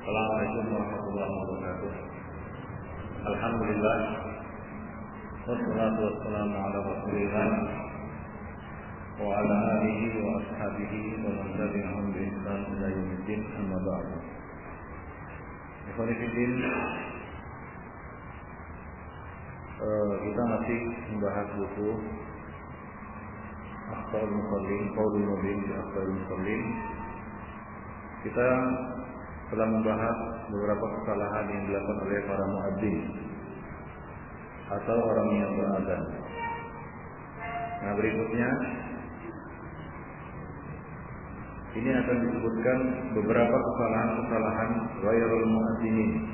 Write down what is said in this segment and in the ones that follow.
Assalamualaikum warahmatullahi wabarakatuh. Alhamdulillah, wassalatu wassalamu ala rasulillah wa ala alihi wa ashabihi wa man tabi'ahum bi ihsan ila yaumiddin, amma ba'du. Ikhwani fillah, kita masih membahas buku Akhbarul Musallin, Qaulul Mubin di Akhbarul Musallin. Kita telah membahas beberapa kesalahan yang dilakukan oleh para muadzin atau orang yang beradzan. Nah, berikutnya ini akan disebutkan beberapa kesalahan-kesalahan ghairul muadzinin,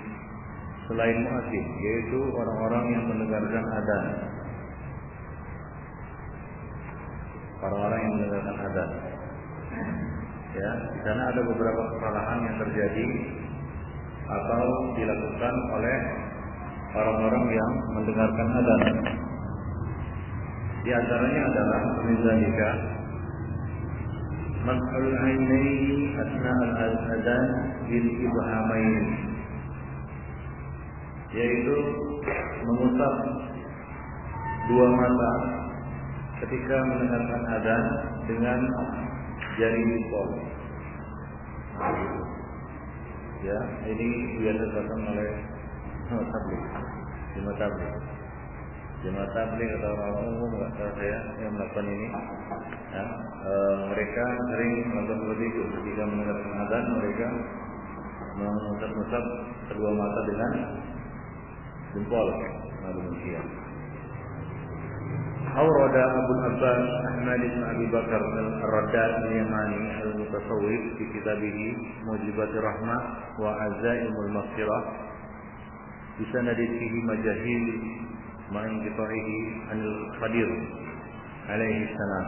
selain muadzin, yaitu orang-orang yang mendengarkan adzan. Orang-orang yang mendengarkan adzan. Ya, di sana ada beberapa kesalahan yang terjadi atau dilakukan oleh orang-orang yang mendengarkan adzan. Di antaranya adalah menzalika mas'al ainaini asna al-adzan bil ibhamain, yaitu mengusap dua mata ketika mendengarkan adzan dengan jari jempol. Ya, ini biasa dilakukan oleh tabligh, jemaah tabligh atau orang umum, nggak tahu saya yang melakukan ini. Ya, mereka sering melakukan seperti itu. Ketika mendengarkan adzan, mereka mengusap-usap kedua mata dengan jempol. Nah, demikian. أورد أبو العباس أحمد بن أبي بكر الرداد اليماني المتصوف في كتابه موجبات الرحمة وعزائم المغفرة بسند فيه مجاهيل مع انقطاعه عن الخضر عليه السلام.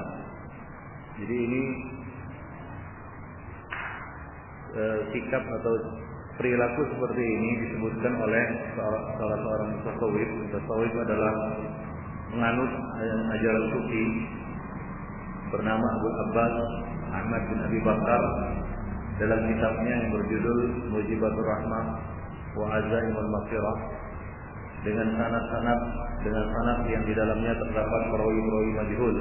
Jadi ini sikap atau perilaku seperti ini disebutkan oleh salah seorang mutasawwif. Mutasawwif adalah menganut ajaran sufi bernama Abu Abbas Ahmad bin Abi Bakar dalam kitabnya yang berjudul Mujibatur Rahmah wa Azaimul Maghfirah dengan sanad yang di dalamnya terdapat perawi-perawi majhul,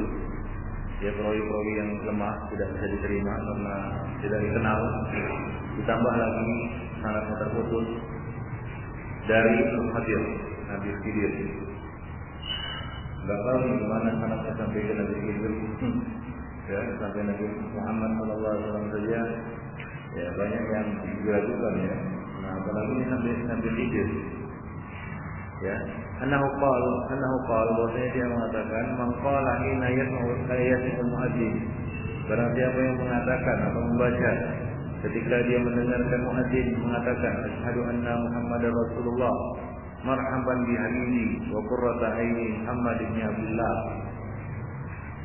ya, perawi-perawi yang lemah, tidak bisa diterima karena tidak dikenal, ditambah lagi sanadnya terputus dari Al-Hadir, Nabi Khidir. Enggak tahu gimana sanadnya sampai ke Nabi Khidir, ya, sampai Nabi Muhammad SAW saja, ya, banyak yang diragukan, ya. Nah, apalagi ini sampai Nabi Khidir, ya. Annahu qala, bahwasanya dia mengatakan, man qala hina yasma'ul muadzin, barang siapa yang mengatakan atau membaca ketika dia mendengarkan muadzin mengatakan asyhadu anna Muhammadar Rasulullah, marhaban bi habibi wa qurrata aini Muhammad bin Abdullah,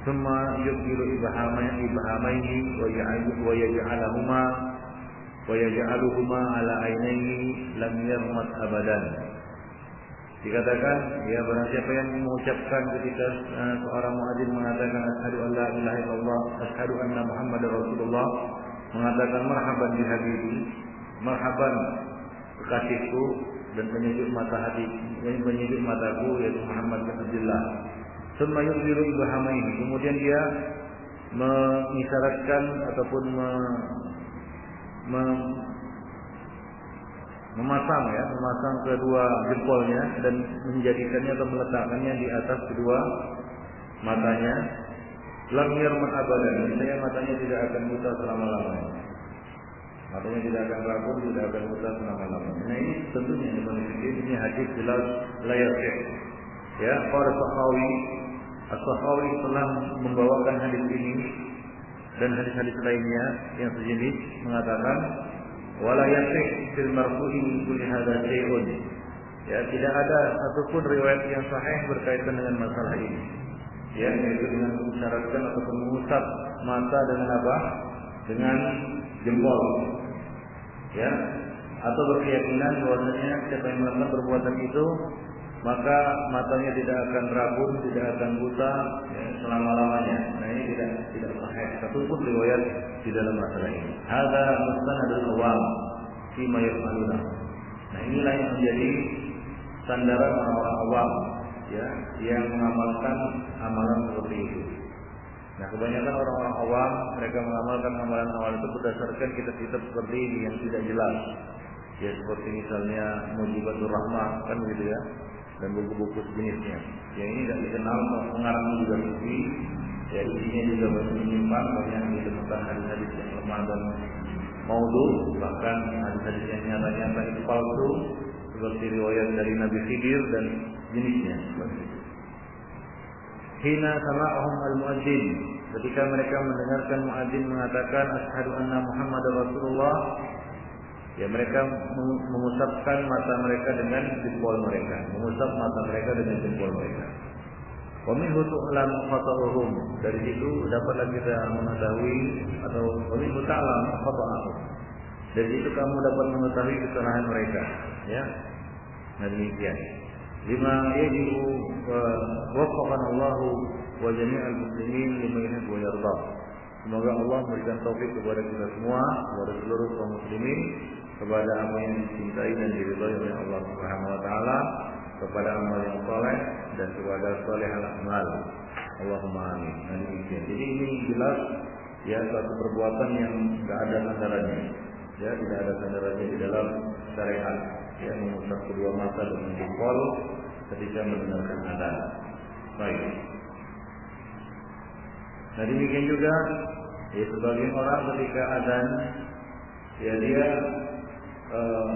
thumma yuqilu ibhamaihi wa yaj'aluhuma ala ainihi lam yarmat abadan. Dikatakan, ya, barang siapa yang mengucapkan ketika seorang muadzin mengatakan asyhadu an la ilaha illallah, asyhadu anna Muhammadar Rasulullah, mengatakan marhaban bi habibi, marhaban kekasihku dan penyejuk mata hati, yang penyejuk mataku, yaitu Muhammad bin Abdullah. Thumma yuqilu ibhamaihi, kemudian dia mengisyaratkan ataupun memasang kedua jempolnya dan menjadikannya atau meletakkannya di atas kedua matanya. Lam yarmat abadan, misalnya matanya tidak akan buta selama-lamanya. Matanya tidak akan rabun, tidak akan buta selama-lamanya. Nah, ini tentunya ini hadis jelas layak, ya. Para As-Sakhawi telah membawakan hadis ini dan hadis-hadis lainnya yang sejenis, mengatakan wala yasih fil marfu'i min kulli hadza syai'un. Ya, tidak ada satupun riwayat yang sahih berkaitan dengan masalah ini. Ya, yaitu dengan mensyaratkan ataupun mengusap mata dengan apa? Dengan jempol. Ya, atau berkeyakinan bahwasanya siapa yang melakukan perbuatan itu maka matanya tidak akan rabun, tidak akan buta, ya, selama-lamanya. Nah, ini tidak sahih satupun riwayat di dalam masalah ini. Hadza mustanadul awam. fima yaf'aluna. Nah, inilah yang menjadi sandaran orang-orang awam, ya, yang mengamalkan amalan seperti itu. Nah, kebanyakan orang-orang awam mereka mengamalkan amalan-amalan itu berdasarkan kitab-kitab seperti ini yang tidak jelas. Ya, seperti misalnya Mujibatur Rahmah, kan begitu ya, dan buku-buku sejenisnya. Yang ini tidak dikenal, pengarangnya juga sufi. Ya, isinya juga banyak menyimpan, banyak ditemukan hadis-hadis yang lemah dan maudhu, bahkan hadis-hadis yang nyata-nyata itu palsu, seperti riwayat dari Nabi Khidir dan jenisnya. Hina sama'ahum al-muadzin, ketika mereka mendengarkan muadzin mengatakan asyhadu anna Muhammadar Rasulullah, ya mereka mengusapkan mata mereka dengan jempol mereka, mengusap mata mereka dengan jempol mereka. Wa minhu tu'lam khata'uhum, dari situ dapatlah kita mengetahui, atau wa minhu ta'lam khata'uhum, dari situ kamu dapat mengetahui kesalahan mereka, ya. Nah, demikian. Lima yajibu waffaqana Allah wa jami'al muslimin lima yuhibbu wa yarda. Semoga Allah memberikan taufik kepada kita semua, kepada seluruh kaum muslimin, kepada apa yang dicintai dan diridhai oleh Allah Subhanahu wa taala, kepada amal yang saleh dan kepada salihal amal. Allahumma amin. Nah, demikian. Jadi ini jelas ya suatu perbuatan yang tidak ada sandarannya. Ya, tidak ada sandarannya di dalam syariat. Ya, mengusap kedua mata dengan jempol ketika mendengarkan adzan. Baik. Nah, demikian juga ya sebagian orang ketika adzan ya dia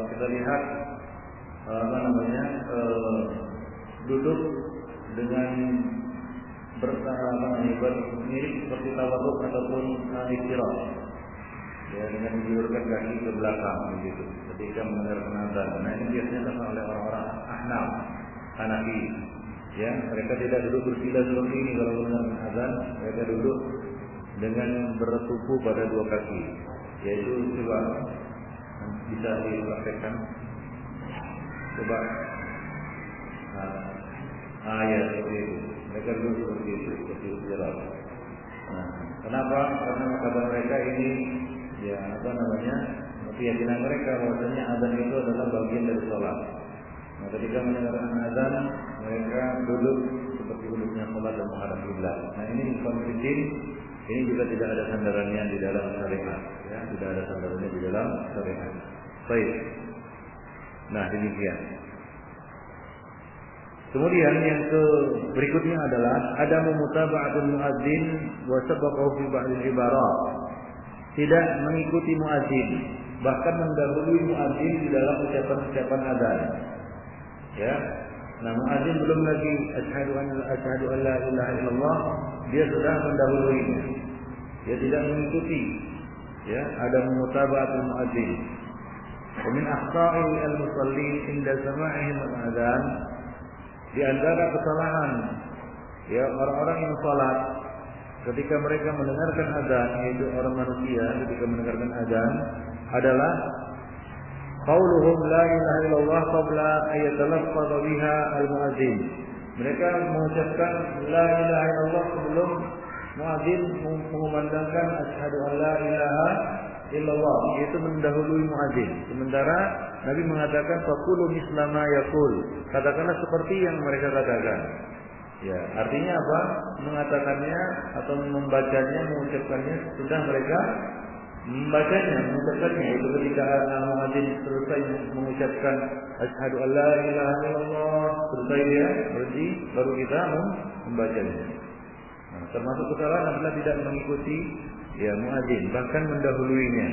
kita lihat duduk dengan mirip seperti tawaduk ataupun istirahat, ya, dengan menjulurkan kaki ke belakang begitu ketika mendengarkan adzan. Nah, ini biasanya dilakukan oleh orang-orang Ahnaf, Hanafi, ya, mereka tidak duduk bersila seperti ini kalau mendengarkan adzan, mereka duduk dengan bertumpu pada dua kaki, yaitu coba bisa dipraktekkan. Coba ya seperti itu. Mereka dulu seperti itu jelas. Nah, kenapa? Karena kata mereka ini ya keyakinan mereka bahwasanya azan itu adalah bagian dari sholat. Nah, ketika mendengarkan azan mereka duduk seperti duduknya sholat dan menghadap kiblat. Nah, ini konfidin, ini juga tidak ada sandarannya di dalam syariat, ya, tidak ada sandarannya di dalam syariat. Baik. Nah, demikian. Kemudian yang berikutnya adalah ada mutaba'atul muadzin wa sabaqahu fi ba'd al-ibarat. Tidak mengikuti muadzin, bahkan mendahului muadzin di dalam ucapan-ucapan adzan. Ya. Nah, muadzin belum lagi asyhadu an la ilaha illallah, dia sudah mendahuluinya. Dia tidak mengikuti. Ya, ada mutaba'atul muadzin. Wa min akhta'i al-musallin inda sama'ihim al-adzan, di antara kesalahan ya orang-orang yang salat ketika mereka mendengarkan adzan, yaitu orang manusia ketika mendengarkan adzan adalah qauluhum la ilaha illallah qabla an yatalaffadha biha al-muadzin. Mereka mengucapkan la ilaha illallah sebelum muadzin mengumandangkan asyhadu an la ilaha illallah, yaitu mendahului muadzin. Sementara Nabi mengatakan faqulu mislama yaqul, katakanlah seperti yang mereka katakan. Ya, artinya apa? Mengatakannya atau membacanya, mengucapkannya sudah mereka membacanya, mengucapkannya. Itu ketika muadzin selesai mengucapkan asyhadu an la ilaha illallah, selesai dia berhenti, baru kita membacanya. Nah, termasuk kesalahan adalah tidak mengikuti ya muadzin, bahkan mendahuluinya.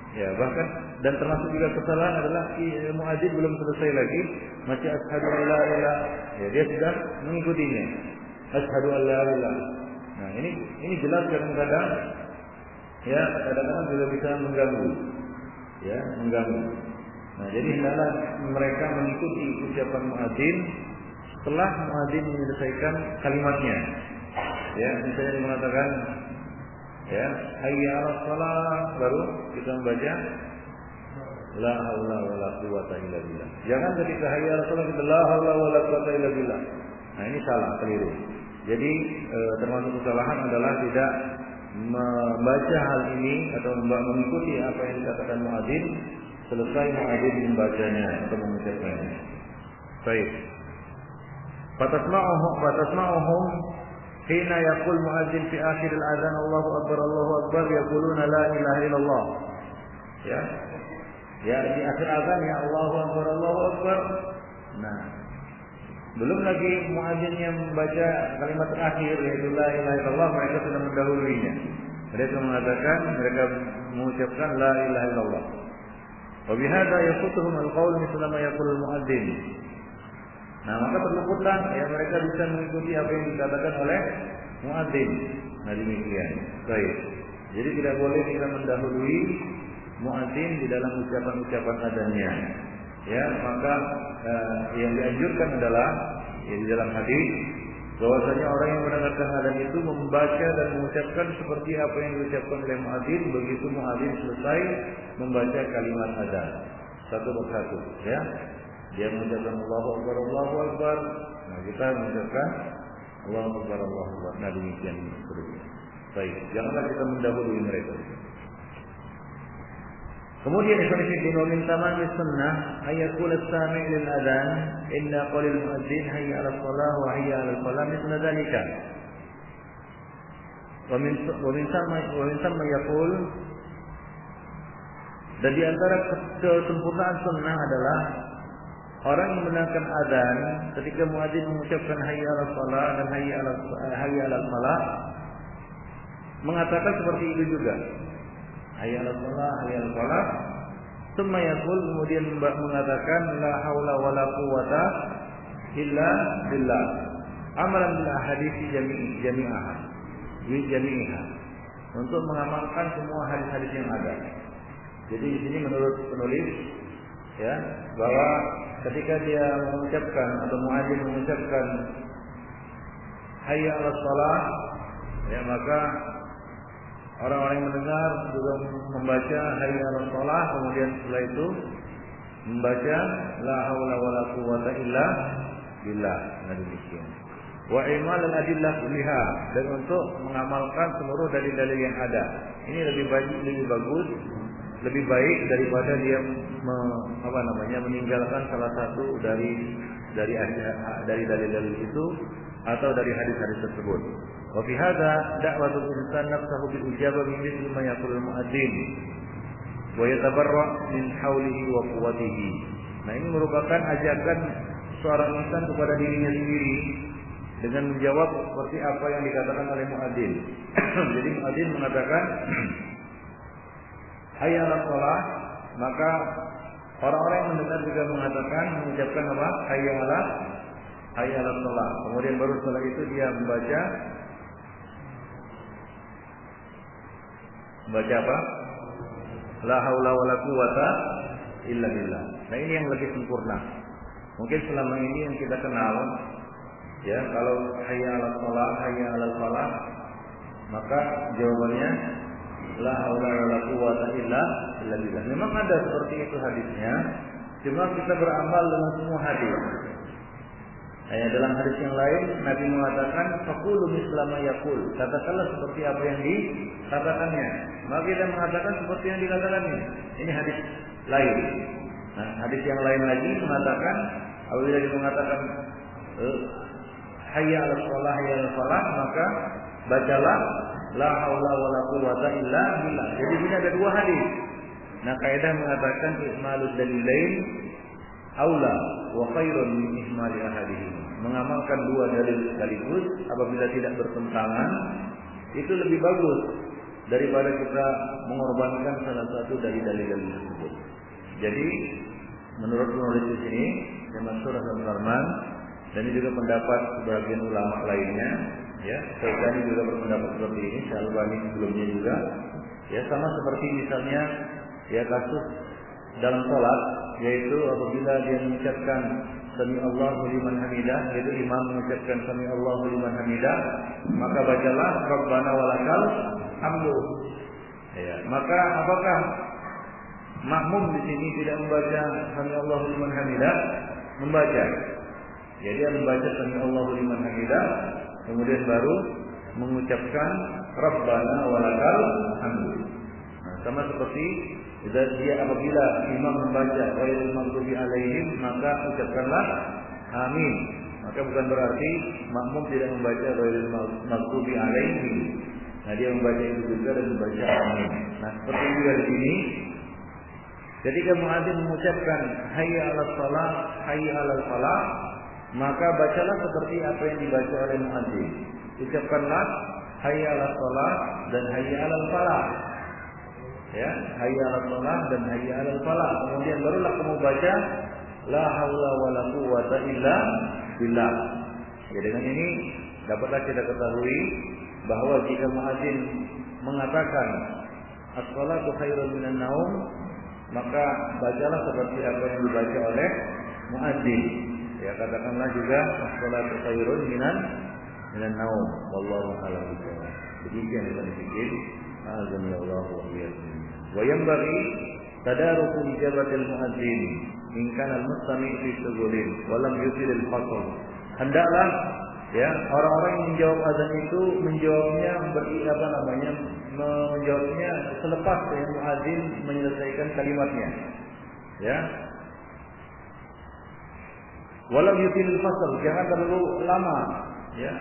Ya, bahkan dan termasuk juga kesalahan adalah muadzin belum selesai lagi masih asyhadu an la ilaha, ya dia sudah mengikutinya. Asyhadu an la ilaha. Nah, ini jelas kadang-kadang ya kadang-kadang juga bisa mengganggu. Ya, mengganggu. Nah, jadi hendaklah mereka mengikuti ucapan muadzin setelah muadzin menyelesaikan kalimatnya. Ya, misalnya dia mengatakan ya, hayya 'alas shalah, baru kita membaca la haula wala quwwata illa billah. Jangan ketika hayya 'alas shalah kita la haula wala quwwata illa billah. Nah, ini salah, keliru. Jadi termasuk kesalahan adalah tidak membaca hal ini atau mengikuti apa yang dikatakan muadzin selesai muadzin membacanya atau mengucapkannya. Baik. Fatasma'uhum hina yaqul muadzin fi akhir al-adzan Allahu akbar yaquluna la ilaha illallah. Ya. Ya, di akhir azan ya Allahu akbar. Nah, belum lagi muadzin yang membaca kalimat terakhir yaitu la ilaha illallah, mereka sudah mendahuluinya. Mereka mengatakan, mereka mengucapkan la ilaha illallah. Wa bihadza yafutuhum al-qaul misla ma yaqul al-muadzin. Nah, maka terluputlah ya mereka bisa mengikuti apa yang dikatakan oleh muadzin. Nah, demikian. Baik. Jadi tidak boleh kita mendahului muadzin di dalam ucapan-ucapan adzannya. Ya, maka yang dianjurkan adalah di dalam hadis bahwasanya orang yang mendengarkan adzan itu membaca dan mengucapkan seperti apa yang diucapkan oleh muadzin begitu muadzin selesai membaca kalimat adzan satu persatu, ya. Dia mengucapkan Allahu akbar. Nah, kita mengucapkan Allahu akbar. Nah, demikian seterusnya. Baik, janganlah kita mendahului mereka. Kemudian ikhwan wa min tamam sunnah ayakul as-sami' lil adzan inna qalil muadzin hayya 'ala shalah wa hayya 'ala falah mithla dzalika. Wa min sama yaqul, dan di antara kesempurnaan sunnah adalah orang yang mendengarkan adzan ketika muadzin mengucapkan hayya 'ala shalah dan hayya 'ala falah mengatakan seperti itu juga. Hayya 'ala shalah, hayya 'ala falah. Tsumma yaqul, kemudian mengatakan la haula wala quwwata illa billah. Amalan bil ahadits jami'ah. Untuk mengamalkan semua hadis-hadis yang ada. Jadi di sini menurut penulis ya, bahwa ketika dia mengucapkan atau muadzin mengucapkan hayya 'ala shalah, ya maka orang-orang yang mendengar juga membaca hayya 'ala shalah, kemudian setelah itu membaca la haula wala quwwata illa billah. Nah, demikian. Wa imal al-adillah kulliha, dan untuk mengamalkan seluruh dalil-dalil yang ada. Ini lebih bagus, lebih baik daripada dia meninggalkan salah satu dari dalil-dalil itu atau dari hadis-hadis tersebut. Wa fi hadza da'watul insan nafsuhu bil ijabah mithli ma yaqulu al-muadzin wa yatabarra min haulihi wa quwwatihi. Nah, ini merupakan ajakan seorang insan kepada dirinya sendiri dengan menjawab seperti apa yang dikatakan oleh muadzin. Jadi muadzin mengatakan hayya 'ala shalah, maka orang-orang yang mendengar juga mengucapkan apa? Hayya 'ala shalah. Kemudian baru setelah itu dia membaca apa? La haula wala quwwata illa billah. Nah, ini yang lebih sempurna. Mungkin selama ini yang kita kenal ya, kalau hayya 'ala shalah, hayya 'ala falah, maka jawabannya la haula wala quwwata illa billah. Memang ada seperti itu hadisnya, cuma kita beramal dengan semua hadis. Dalam hadis yang lain Nabi mengatakan faqulu misla ma yaqul, katakanlah seperti apa yang dikatakannya. Maka kita mengatakan seperti yang dikatakannya. Ini hadis lain. Nah, hadis yang lain lagi mengatakan apabila dia mengatakan hayya 'ala shalah, hayya 'ala falah, maka bacalah la haula wala quwwata illa billah. Jadi ini ada dua hadis. Nah, kaidah mengatakan ihmalud dalilain aula wa khairun min ihmali ahadihim. Mengamalkan dua dalil sekaligus apabila tidak bertentangan itu lebih bagus daripada kita mengorbankan salah satu dari dalil-dalil tersebut. Jadi menurut penulis di sini Mansur Al-Farman, dan ini juga pendapat sebagian ulama lainnya, ya, Syaikani juga berpendapat seperti ini, Syalbani sebelumnya juga, ya, sama seperti misalnya ya kasus dalam salat, yaitu apabila dia mengucapkan Sami Allahu liman hamidah, yaitu imam mengucapkan Sami Allahu liman hamidah, maka bacalah Rabbana walakal hamdu. Ya, maka apakah makmum di sini tidak membaca Sami Allahu liman hamidah? Membaca. Jadi dia membaca Sami Allahu liman hamidah, kemudian baru mengucapkan Rabbana walakal hamdu. Nah, sama seperti Dia apabila imam membaca ghairil maghdubi alaihim, maka ucapkanlah amin. Maka bukan berarti makmum tidak membaca ghairil maghdubi alaihim. Nah, dia membaca itu juga dan membaca amin. Nah, seperti juga di sini, ketika muadzin mengucapkan hayya 'alas shalah, hayya 'alal falah, maka bacalah seperti apa yang dibaca oleh muadzin. Ucapkanlah hayya 'alas shalah dan hayya 'alal falah. Ya, hayya 'alal shalah dan hayya 'alal falah. Kemudian barulah kamu baca la haula wala quwwata illa billah. Ya, dengan ini dapatlah kita ketahui bahwa jika muadzin mengatakan as-shalatu khairun minan naum, maka bacalah seperti apa yang dibaca oleh muadzin. Ya, katakanlah juga as-shalatu khairun minan naum. Wallahu a'lam bishawab. Demikian yang dipikir. Azza wa jalla. Wa yanbaghi tadaruku ijabatil muadzin in kana al-mustami' fi syughulin wa lam yusil al-fasl. Hendaklah ya orang-orang yang menjawab azan itu menjawabnya menjawabnya selepas yang muadzin menyelesaikan kalimatnya. Ya. Walau yutil fasal, jangan terlalu lama. Ya.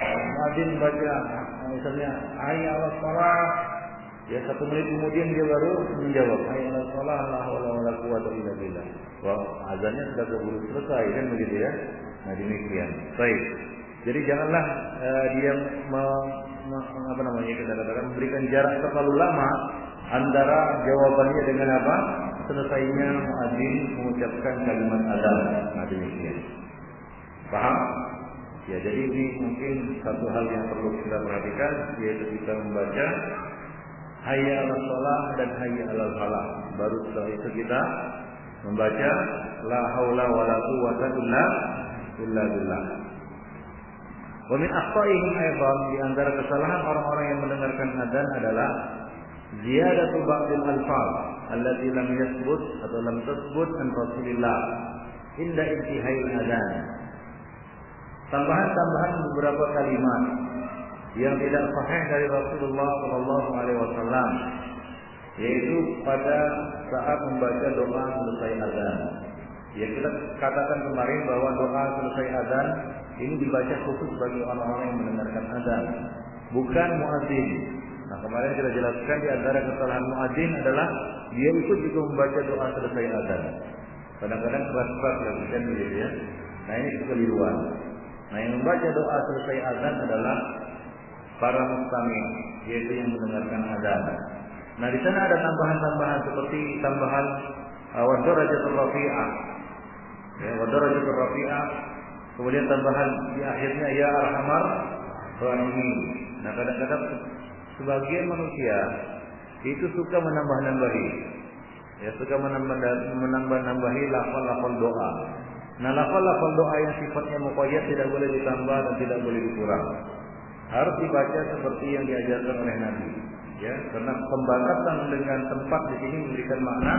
Muadzin baca misalnya hayya 'alas shalah, ya 1 menit kemudian dia baru menjawab hayya 'alas shalah, la haula wala quwwata illa billah. Wah, azannya sudah keburu selesai kan begitu ya. Nah, demikian. Baik. Jadi janganlah dia kita katakan memberikan jarak terlalu lama antara jawabannya dengan apa? Selesainya muadzin mengucapkan kalimat azan. Nah, demikian. Paham? Ya, jadi ini mungkin satu hal yang perlu kita perhatikan, yaitu kita membaca hayya 'alas shalah dan hayya 'alal falah. Baru setelah itu kita membaca la haula wala quwwata illa billah. Wa min akhta'ihim aidan, di antara kesalahan orang-orang yang mendengarkan adzan adalah ziyadatu ba'dil alfaz allati lam yathbut atau lam tathbut an Rasulillah inda intihail adzan. Tambahan-tambahan beberapa kalimat yang tidak sahih dari Rasulullah sallallahu alaihi wasallam, yaitu pada saat membaca doa selesai adzan. Ya, kita katakan kemarin bahwa doa selesai adzan ini dibaca khusus bagi orang-orang yang mendengarkan adzan, bukan muadzin. Nah, kemarin kita jelaskan di antara kesalahan muadzin adalah dia ikut juga membaca doa selesai adzan. Kadang-kadang keras-keras lagi kan begitu ya. Nah, ini kekeliruan. Nah, yang membaca doa selesai adzan adalah para mustami', yaitu yang mendengarkan adzan. Nah, di sana ada tambahan-tambahan seperti tambahan wa darajatul rafi'ah. Ya, wa darajatul rafi'ah. Kemudian tambahan di akhirnya ya arhamar rahimin. Nah, kadang-kadang sebagian manusia itu suka menambah-nambahi. Ya, suka menambah-nambahi lafal-lafal doa. Nah, lafal-lafal doa yang sifatnya muqayyad tidak boleh ditambah dan tidak boleh dikurang. Harus dibaca seperti yang diajarkan oleh Nabi. Ya, karena pembatasan dengan tempat di sini memberikan makna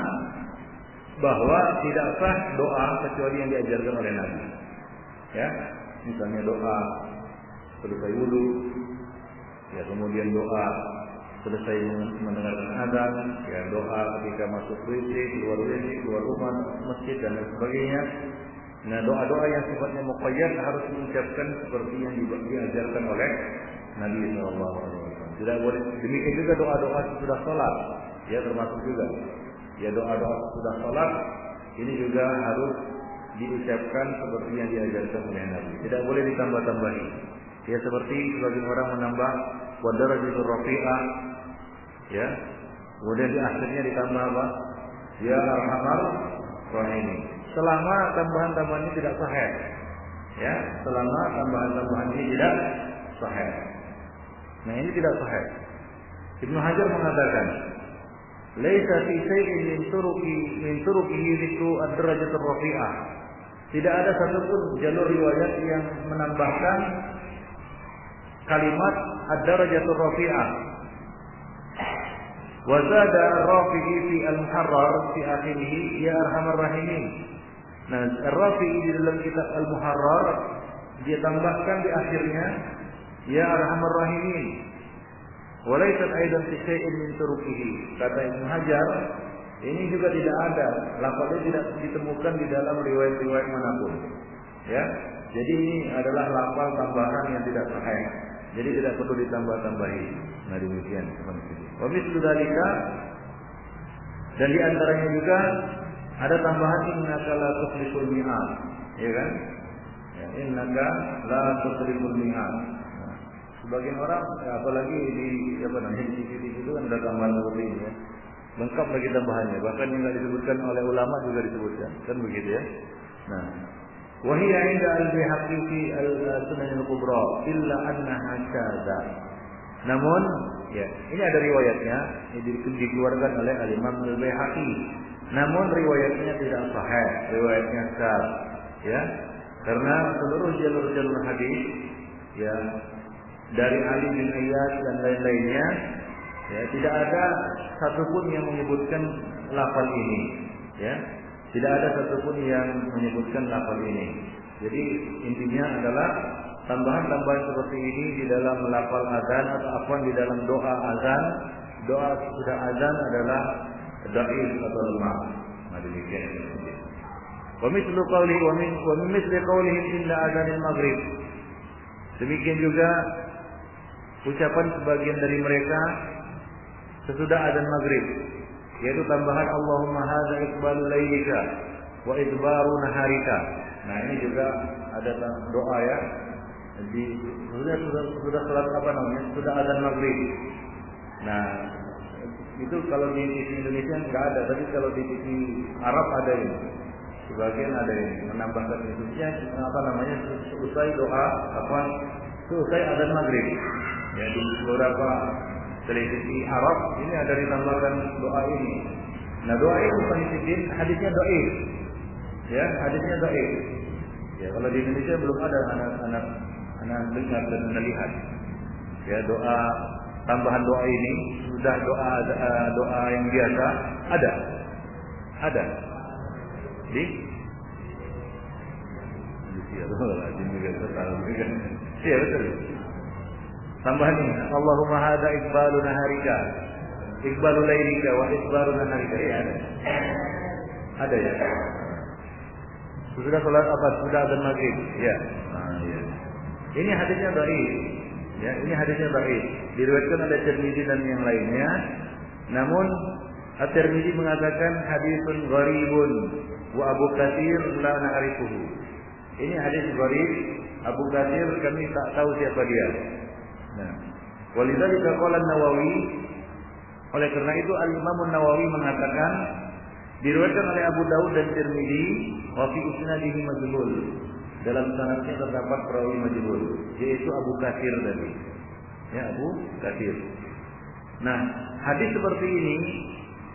bahwa tidak sah doa kecuali yang diajarkan oleh Nabi. Ya, misalnya doa selesai wudu, ya kemudian doa selesai mendengarkan azan, ya doa ketika masuk WC, keluar rumah, masjid dan lain sebagainya. Nah, doa-doa yang sifatnya muqayyad harus diucapkan seperti yang diajarkan oleh Nabi sallallahu alaihi wasallam. Tidak boleh demikian juga doa-doa sesudah salat, ya termasuk juga. Ya, doa-doa sesudah salat ini juga harus diucapkan seperti yang diajarkan oleh Nabi. Tidak boleh ditambah-tambahi. Ya, seperti sebagian orang menambah wa darajatul rafi'ah, ya. Kemudian di akhirnya ditambah apa? Ya arhamar rahimin. Selama tambahan-tambahan ini tidak sahih. Ya, selama tambahan-tambahan ini tidak sahih. Nah, ini tidak sahih. Ibnu Hajar mengatakan, "Laisa fi shay'in min turuqihi dzikru ad-darajatur rafi'ah." Tidak ada satupun jalur riwayat yang menambahkan kalimat ad-darajatur rafi'ah. Wa zada ar-rafi'i fi al-muharrar fi akhirih ya arhamar rahimin. Nah, ar-rafi'i di dalam kitab al-muharrar dia tambahkan di akhirnya ya arhamar rahimin. Walaysat aidan fi syai'in min turuqihi. Kata Ibnu Hajar, Ini juga tidak ada, lafaznya tidak ditemukan di dalam riwayat-riwayat manapun. Ya, jadi ini adalah lafaz tambahan yang tidak sahih. Jadi tidak perlu ditambah-tambahi. Nah demikian seperti itu. Wa mithlu dzalika, dan di antaranya juga ada tambahan innaka la tukhliful mi'ad, ya kan? Ya, innaka la tukhliful mi'ad. Nah, sebagian orang apalagi di di TV itu kan ada tambahan seperti ini ya. Lengkap lagi tambahannya, bahkan yang tidak disebutkan oleh ulama juga disebutkan, kan begitu ya. Nah, wahia inda al-Baihaqi fi al-Sunan al-Kubra illa annaha syadza. Namun, ya, ini ada riwayatnya, ini dikeluarkan oleh al-Imam al-Baihaqi. Namun riwayatnya tidak sahih, riwayatnya syadz, ya. Karena seluruh jalur-jalur hadis, ya, dari Ali bin Iyas dan lain-lainnya, ya, tidak ada satupun yang menyebutkan lafal ini, ya, tidak ada satupun yang menyebutkan lafal ini. Jadi intinya adalah tambahan-tambahan seperti ini di dalam lafal azan atau di dalam doa azan, doa sudah azan adalah dhaif atau lemah. Nah demikian. Wa mithlu qawlihi wa min mithli qawlihi inda azanil maghrib. Demikian juga ucapan sebagian dari mereka sesudah azan maghrib, yaitu tambahan Allahumma hadza iqbalul lailika wa idbaru naharika. Nah ini juga ada doa ya. Di sudah salat apa namanya? Sudah azan maghrib. Nah itu kalau di TV Indonesia enggak ada, tapi kalau di TV Arab ada ini. Sebagian ada yang menambahkan itu apa namanya? Selesai doa selesai azan maghrib. Ya di beberapa televisi Arab ini ada ditambahkan doa ini. Nah doa ini hadisnya dhaif. Ya, hadisnya dhaif. Ya, kalau di Indonesia belum ada anak dengar dan melihat. Ya, doa tambahan doa ini sudah doa yang biasa ada. Ada. Di Iya betul. Tambahan ini, Allahumma hadza iqbalu naharika, iqbalu lailika wa iqbalu naharika. Ya ada. Ada ya. Sudah salat apa? Sudah azan maghrib. Ya. Nah, ya. Ini hadisnya dhaif. Ya, ini hadisnya dhaif. Diriwayatkan oleh Tirmizi dan yang lainnya. Namun At-Tirmizi mengatakan hadisun gharibun wa Abu Katsir la na'rifuhu. Ini hadis gharib. Abu Katsir kami tak tahu siapa dia. Nah, walidzalika qala an-Nawawi, oleh karena itu Al-Imam an-Nawawi mengatakan diriwayatkan oleh Abu Daud dan Tirmizi wa fi isnadihi majhul. Dalam sanadnya terdapat perawi majhul, yaitu Abu Katsir tadi. Ya, Abu Katsir. Nah, hadis seperti ini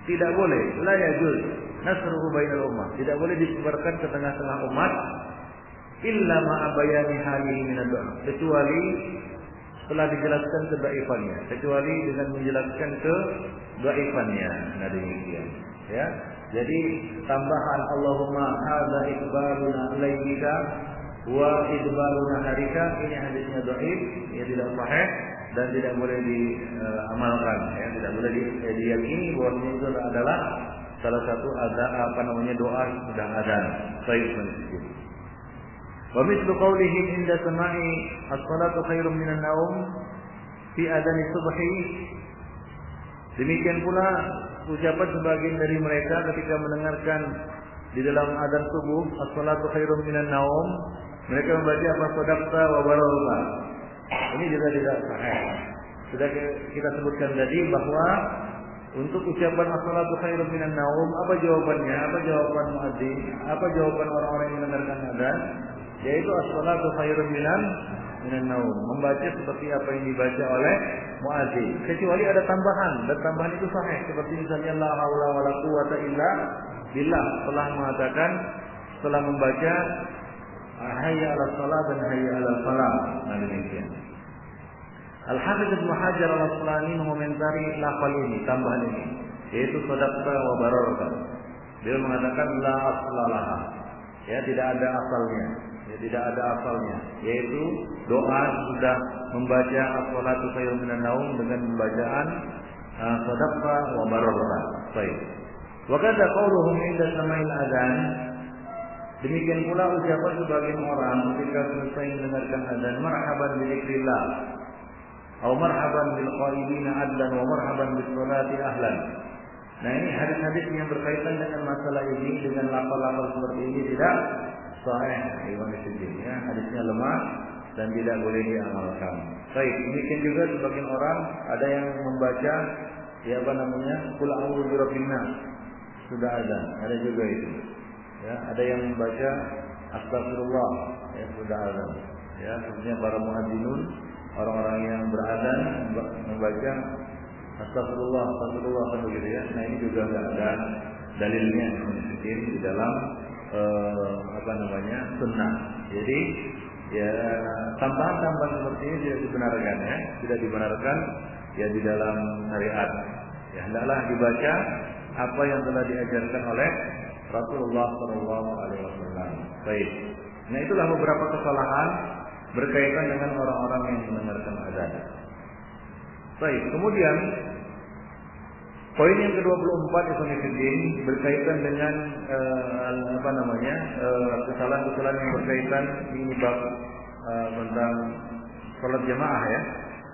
tidak boleh, la yajuz nasruhu bainal ummah. Tidak boleh disebarkan ke tengah-tengah umat illa ma'a bayani halihi min ad-du'a, kecuali setelah dijelaskan kedaifannya, kecuali dengan menjelaskan kedaifannya. Nah demikian ya. Jadi tambahan Allahumma hadza iqbaluna lailika wa idbaruna harika, ini hadisnya dhaif, ya tidak sahih dan tidak boleh diamalkan, ya tidak boleh diyakini bahwa itu adalah salah satu doa sudah azan. Baik masjid. Wa mithlu qawlihi inda sama'i as-salatu khairum minan naum fi adzan subhi. Demikian pula ucapan sebagian dari mereka ketika mendengarkan di dalam azan subuh as-salatu khairum minan naum, mereka membaca apa sadaqta wa bararta. Ini juga tidak sahih. Sudah kita sebutkan tadi bahwa untuk ucapan as-salatu khairum minan naum, apa jawabannya? Apa jawaban muadzin? Apa jawaban orang-orang yang mendengarkan azan? Yaitu as-salatu khairun minan naum, membaca seperti apa yang dibaca oleh muadzin, kecuali ada tambahan, dan tambahan itu sahih, seperti misalnya la haula wala quwata illa billah, setelah membaca hayya 'alas shalah dan hayya 'alal falah. Nah demikian. Al-Hafiz Ibnu Hajar Al-Asqalani mengomentari lafal ini, tambahan ini, yaitu sadaqta wa bararta. Dia mengatakan la aslalaha, ya tidak ada asalnya. Ya, tidak ada asalnya, yaitu doa sudah membaca as-salatu khairun minan naum dengan pembacaan sadaqah wa bararah. Baik. Wa kadza qauluhum inda sama'il adzan. Demikian pula ucapan sebagian orang ketika selesai mendengarkan azan, marhaban bi dzikrillah atau marhaban bil qailina adlan wa marhaban bis salati ahlan. Nah, ini hadis-hadis yang berkaitan dengan masalah ini dengan lafal-lafal seperti ini tidak sahih, ya, hadisnya lemah dan tidak boleh diamalkan. Baik, demikian juga sebagian orang ada yang membaca ya qul a'udzu birabbin nas sudah azan, ada juga itu. Ya, ada yang membaca astagfirullah ya sudah azan. Ya, sebenarnya para muadzinun, orang-orang yang berazan membaca astagfirullah kan begitu ya. Nah, ini juga enggak ada dalilnya di dalam sunnah. Jadi ya tambahan-tambahan seperti ini tidak dibenarkan ya, tidak dibenarkan ya di dalam syariat. Ya, hendaklah dibaca apa yang telah diajarkan oleh Rasulullah sallallahu alaihi wasallam. Baik. Nah, itulah beberapa kesalahan berkaitan dengan orang-orang yang mendengarkan azan. Baik, kemudian poin yang ke-24 Ikhwanuddin berkaitan dengan kesalahan-kesalahan yang berkaitan ini bab tentang salat jamaah ya,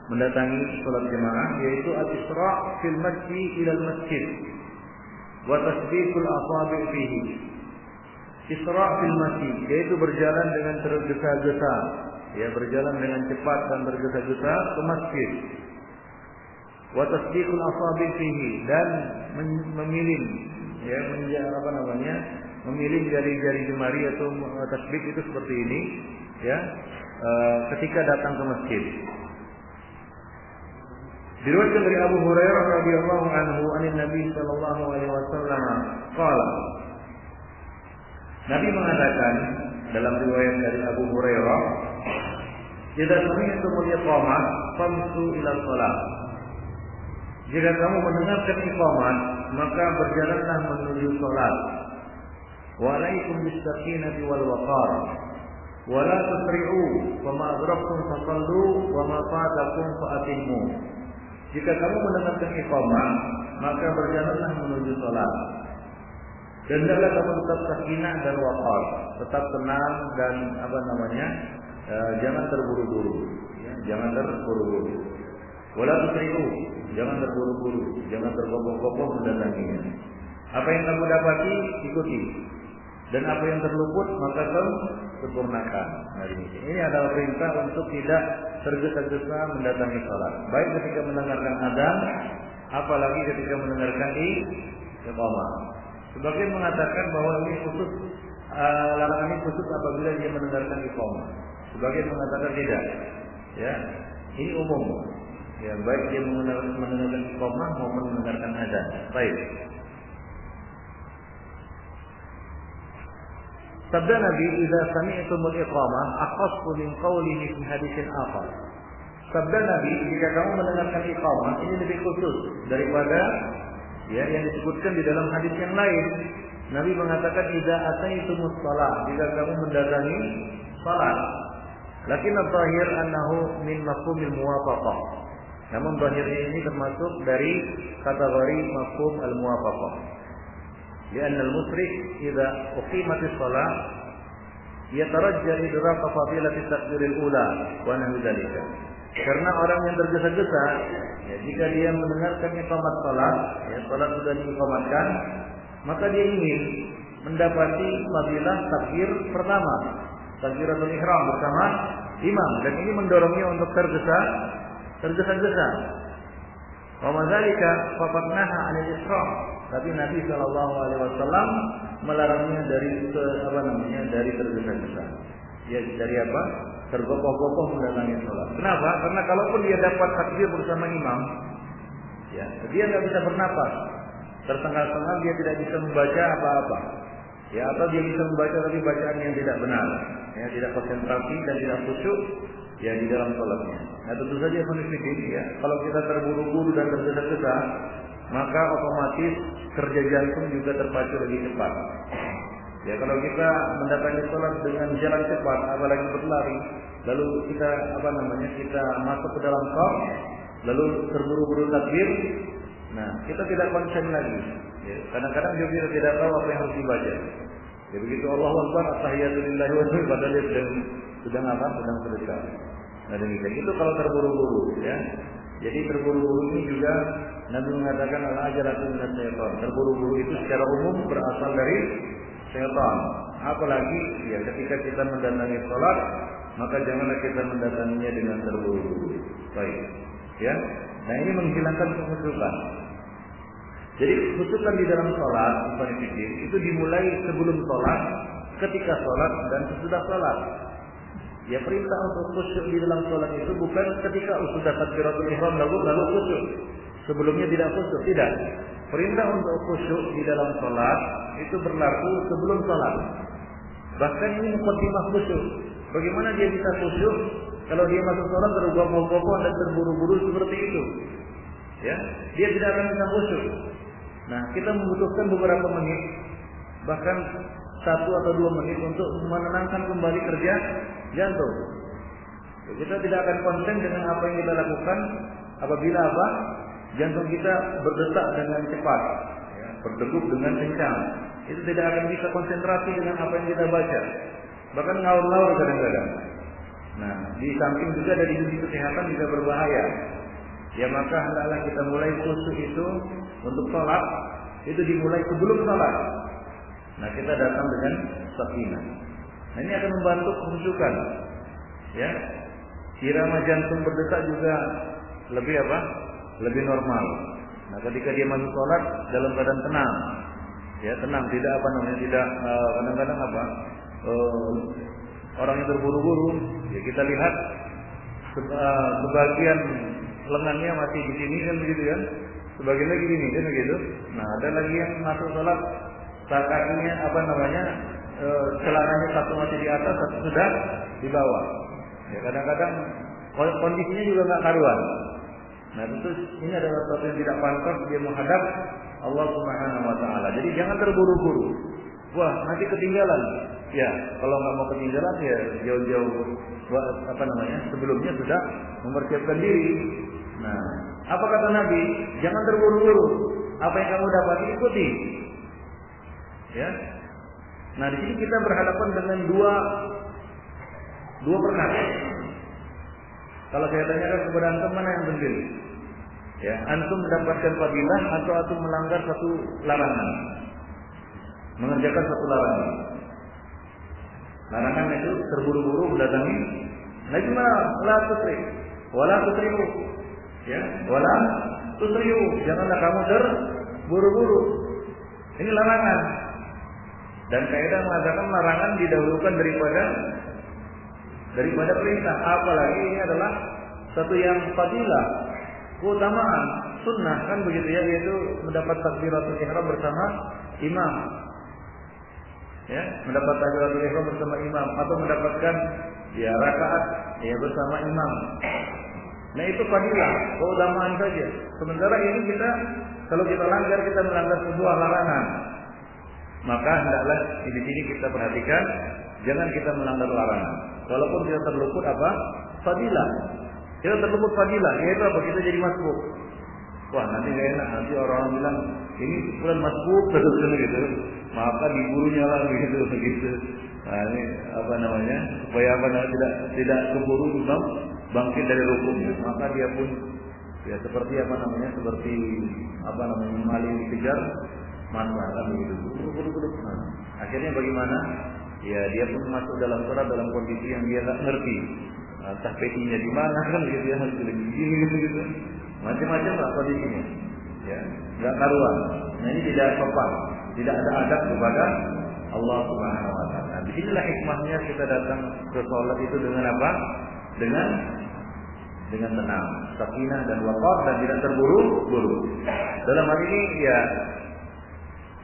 mendatangi salat jamaah, yaitu al-isra' fil masjid ila al-masjid wa tasbiqul asabi' fihi. Isra' fil masjid yaitu berjalan dengan tergesa-gesa, ya berjalan dengan cepat dan tergesa-gesa ke masjid. Wa tasbiqul asabi' fihi, dan memilih ya memilih jari-jari jemari atau tasbih itu seperti ini ya ketika datang ke masjid. Diriwayatkan dari Abu Hurairah radhiyallahu anhu anin Nabi sallallahu alaihi wasallam qala, Nabi mengatakan dalam riwayat dari Abu Hurairah, "Idza sami'tumul iqamah famsu ila shalah." Jika kamu mendengarkan iqamat, maka berjalanlah menuju salat. Wa alaikum bis-sakinati wal waqar. Wa la tusri'u, wa ma adraktum fasallu, wa ma fatakum fa'atimmu. Jika kamu mendengarkan iqamat, maka berjalanlah menuju salat. Dan hendaklah kamu tetap sakinah dan waqar, tetap tenang dan jangan terburu-buru, ya, jangan terburu-buru. Wala tusri'u, jangan terburu-buru, jangan tergopoh-gopoh mendatanginya. Apa yang kamu dapati ikuti, dan apa yang terluput maka kamu sempurnakan. Nah, ini adalah perintah untuk tidak tergesa-gesa mendatangi salat, baik ketika mendengarkan azan, apalagi ketika mendengarkan iqamah. Sebagian mengatakan bahwa ini khusus, larangan ini khusus apabila dia mendengarkan iqamah. Sebagian mengatakan tidak. Ya, ini umum. Ya, baik dia mendengarkan iqamah maupun mendengarkan azan. Baik. Sabda Nabi, "Idza sami'tumul iqamah akhassu min qawlihi fi haditsin akhar." Sabda Nabi, jika kamu mendengarkan iqamah, ini lebih khusus daripada ya yang disebutkan di dalam hadis yang lain. Nabi mengatakan, "Idza ataitumus shalah," jika kamu mendatangi salat. Lakin al-zahir annahu min mafhumil muwafaqah. Namun zahirnya ini termasuk dari kategori mafhum al-muwafaqah. Lianna al-musrik idza uqimatis shalah yatarajja idraka fadilati takbiril ula wa nahwu dzalika. Karena orang yang tergesa-gesa, ya, jika dia mendengarkan iqamat salat, ya, salat sudah diiqamatkan, maka dia ingin mendapati fadilah takbir pertama, takbiratul ihram bersama imam, dan ini mendorongnya untuk tergesa-gesa. Wa madzalika faqadnaha 'anil isra'. Tapi Nabi sallallahu alaihi wasallam melarangnya dari tergesa-gesa. Ya, dari apa? Tergopoh-gopoh mendatangi salat. Kenapa? Karena kalaupun dia dapat takbir bersama imam, ya, dia enggak bisa bernapas. Tersengal-sengal, dia tidak bisa membaca apa-apa. Ya, atau dia bisa membaca tapi bacaan yang tidak benar. Ya, tidak konsentrasi dan tidak khusyuk ya di dalam salatnya. Nah, tentu saja ya, kalau kita terburu-buru dan tergesa-gesa, maka otomatis kerja jantung juga terpacu lebih cepat. Ya, kalau kita mendatangi salat dengan jalan cepat, apalagi berlari, lalu kita kita masuk ke dalam shaf, lalu terburu-buru takbir, nah kita tidak konsen lagi. Ya, kadang-kadang dia tidak tahu apa yang harus dibaca. Ya begitu Allahu Akbar, at-tahiyatulillahi wa sallam, padahal dia sedang apa? Sedang sedekah. Nah demikian itu kalau terburu-buru, ya. Jadi terburu-buru ini juga Nabi mengatakan al-ajalatu minas syaitan. Terburu-buru itu secara umum berasal dari syaitan. Apalagi ya ketika kita mendatangi salat, maka janganlah kita mendatanginya dengan terburu-buru. Baik. Ya. Nah ini menghilangkan kekhusyukan. Jadi khusyukan di dalam salat itu dimulai sebelum salat, ketika salat dan sesudah salat. Ya perintah untuk khusyuk di dalam salat itu bukan ketika sudah takbiratul ihram lalu khusyuk. Sebelumnya tidak khusyuk, tidak. Perintah untuk khusyuk di dalam salat itu berlaku sebelum salat. Bahkan ini muqaddimah khusyuk. Bagaimana dia bisa khusyuk kalau dia masuk salat tergopoh-gopoh dan terburu-buru seperti itu? Ya, dia tidak akan bisa khusyuk. Nah, kita membutuhkan beberapa menit, bahkan 1 atau 2 menit untuk menenangkan kembali kerja jantung. Kita tidak akan konsen dengan apa yang kita lakukan apabila apa? Jantung kita berdetak dengan cepat, ya, berdegup dengan kencang. Itu tidak akan bisa konsentrasi dengan apa yang kita baca. Bahkan ngaur-ngaur kadang-kadang. Nah, di samping juga dari sisi kesehatan juga berbahaya. Ya maka hendaklah kita mulai khusyuk itu untuk salat itu dimulai sebelum salat. Nah kita datang dengan sakinah. Nah ini akan membantu kekhusyukan. Ya, irama jantung berdetak juga lebih apa? Lebih normal. Nah ketika dia masuk salat dalam keadaan tenang, ya tenang, tidak apa namanya, tidak kadang-kadang apa? Orang yang terburu-buru, ya kita lihat sebagian lengannya masih di sini kan begitu kan, sebagian lagi gini kan begitu. Nah ada lagi yang masuk sholat kakinya apa namanya celananya satu masih di atas, satu sudah di bawah. Ya kadang-kadang kondisinya juga nggak karuan. Nah tentu ini adalah sesuatu yang tidak pantas dia menghadap Allah Subhanahu Wa Taala. Jadi jangan terburu-buru. Wah nanti ketinggalan. Ya kalau nggak mau ketinggalan ya jauh-jauh apa namanya sebelumnya sudah mempersiapkan diri. Nah, apa kata Nabi? Jangan terburu-buru. Apa yang kamu dapat ikuti. Ya. Nah, di sini kita berhadapan dengan dua perkara. Kalau saya tanyakan kepada antum mana yang penting? Ya, antum mendapatkan fadilah atau antum melanggar satu larangan? Mengerjakan satu larangan. Larangan itu terburu-buru mendatangi. Nah, itu la tusri, wala tusrifu. Ya, wala tusrifu. Janganlah kamu terburu-buru. Ini larangan. Dan kaidah mengatakan larangan didahulukan daripada perintah. Apalagi ini adalah satu yang fadilah, keutamaan, sunnah kan begitu ya, yaitu mendapat takbiratul ihram bersama imam. Ya, mendapat takbiratul ihram bersama imam atau mendapatkan ya rakaat ya bersama imam. Nah itu fadilah, keutamaan saja. Sementara ini kita kalau kita langgar, kita melanggar sebuah larangan. Maka hendaklah di sini kita perhatikan, jangan kita melanggar larangan. Walaupun kita terluput apa? Fadilah. Kita terluput fadilah, yaitu apa? Kita jadi masbuk. Wah nanti gak enak, nanti orang bilang ini bukan masbuk terus gitu. Maka diburunya lah begitu. Nah ini apa namanya? Supaya apa namanya tidak keburu imam bangkit dari rukunya. Maka dia pun ya seperti apa namanya? Seperti apa namanya? Maling dikejar masa kan begitu. Nah, akhirnya bagaimana? Ya dia pun masuk dalam sholat dalam kondisi yang dia tak ngerti. Entah petinya di mana kan gitu ya, harus begini gitu. Macam-macam lah kondisinya. Ya, enggak karuan. Nah ini tidak sopan, tidak ada adab kepada Allah Subhanahu wa taala. Di sinilah hikmahnya kita datang ke salat itu dengan apa? Dengan tenang, sakinah dan waqar dan tidak terburu-buru. Dalam hal ini ya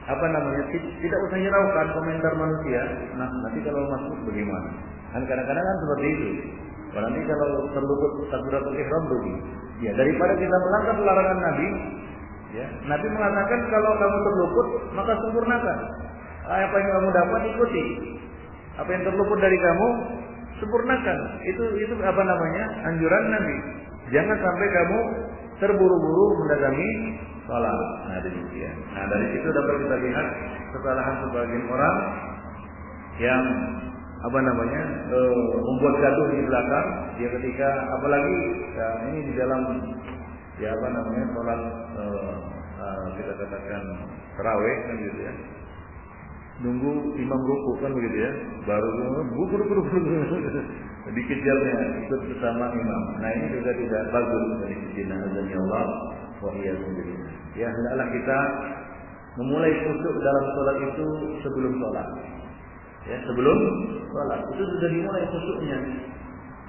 apa namanya? Tidak usah hiraukan komentar manusia. Nah, nanti kalau masuk bagaimana? Kan kadang-kadang kan seperti itu. Nanti kalau terluput takbiratul ihram rugi. Ya, daripada kita melanggar larangan Nabi, ya. Nabi mengatakan kalau kamu terluput, maka sempurnakan. Apa yang kamu dapat ikuti. Apa yang terluput dari kamu, sempurnakan. Itu apa namanya? Anjuran Nabi. Jangan sampai kamu terburu-buru mendatangi sholat. Nah demikian. Nah dari situ dapat kita lihat kesalahan sebagian orang yang membuat gaduh di belakang. Dia ketika apalagi ini di dalam sholat kita katakan tarawih kan gitu ya. Nunggu imam ruku kan begitu ya, baru buru dikejarnya ikut bersama imam. Nah ini juga tidak bagus dari sisi nazarnya Allah wa iyyakum billah. Ya hendaklah kita memulai khusyuk dalam sholat itu sebelum sholat. Ya sebelum sholat itu sudah dimulai khusyuknya.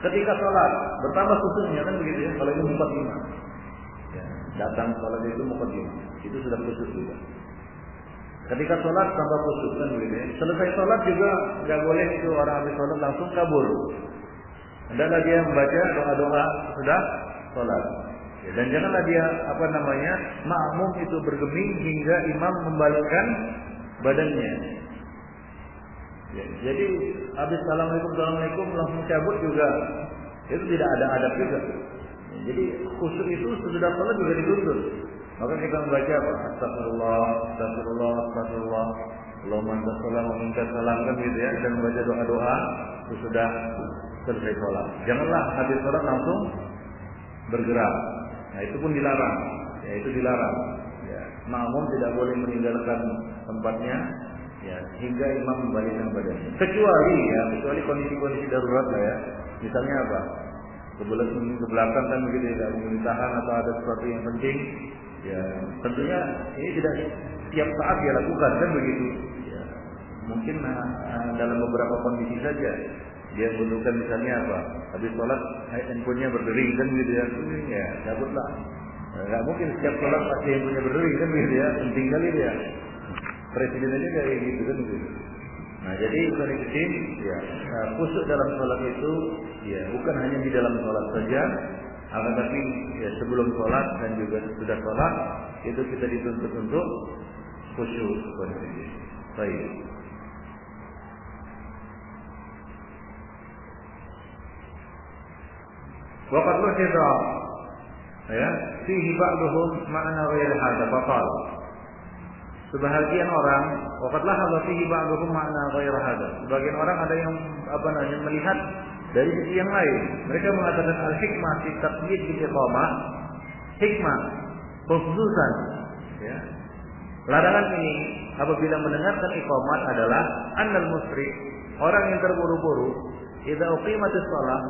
Ketika sholat bertambah khusyuknya kan begitu ya. Kalau ini muqaddimah, ya, datang sholat itu muqaddimah, itu sudah khusyuk juga. Ketika sholat tambah khusyuk kan begitu ya. Selesai sholat juga nggak boleh itu orang habis sholat langsung kabur. Hendaklah dia membaca doa-doa sudah sholat. Ya, dan janganlah dia makmum itu bergeming hingga imam membalikkan badannya. Ya, jadi habis assalamualaikum langsung cabut juga itu tidak ada adab juga. Ya, jadi khusyuk itu sesudah sholat juga dituntut. Maka kita membaca apa? Astagfirullah, astagfirullah, astagfirullah. Allahumma anta salam wa minka salam kan gitu ya, dan membaca doa-doa sesudah selesai sholat. Janganlah habis sholat langsung bergerak. Nah itu pun dilarang. Ya itu dilarang. Ya, makmum tidak boleh meninggalkan tempatnya ya hingga imam membalikkan badannya. Kecuali kondisi-kondisi darurat lah ya. Misalnya apa? Ke belakang kan begitu ya, pemerintahan atau ada sesuatu yang penting. Ya, tentunya ini tidak setiap saat dia lakukan kan begitu. Ya, mungkin dalam beberapa kondisi saja dia butuhkan misalnya apa? Habis sholat handphonenya berdering kan begitu ya. Ya, cabutlah. Enggak mungkin setiap sholat pasti handphonenya berdering kan begitu ya. Penting kali dia. Presiden aja kayak gitu kan begitu. Nah, jadi kondisi ya khusyuk dalam sholat itu ya bukan hanya di dalam sholat saja. Akan tapi ya, sebelum sholat dan juga sudah sholat itu kita dituntut untuk khusyuk seperti ini. Baik. Waqad luhidha ya fihi ba'dhum ma'na ghairi hadza faqal. Sebahagian orang waqad lahadha fihi ba'dhum ma'na ghairi hadza. Sebagian orang ada yang melihat dari sisi yang lain. Mereka mengatakan al-hikmah fi taqyid bil iqamah, hikmah khususan ya. Larangan ini apabila mendengarkan iqamat adalah annal musrik, orang yang terburu-buru, idza uqimatis shalah,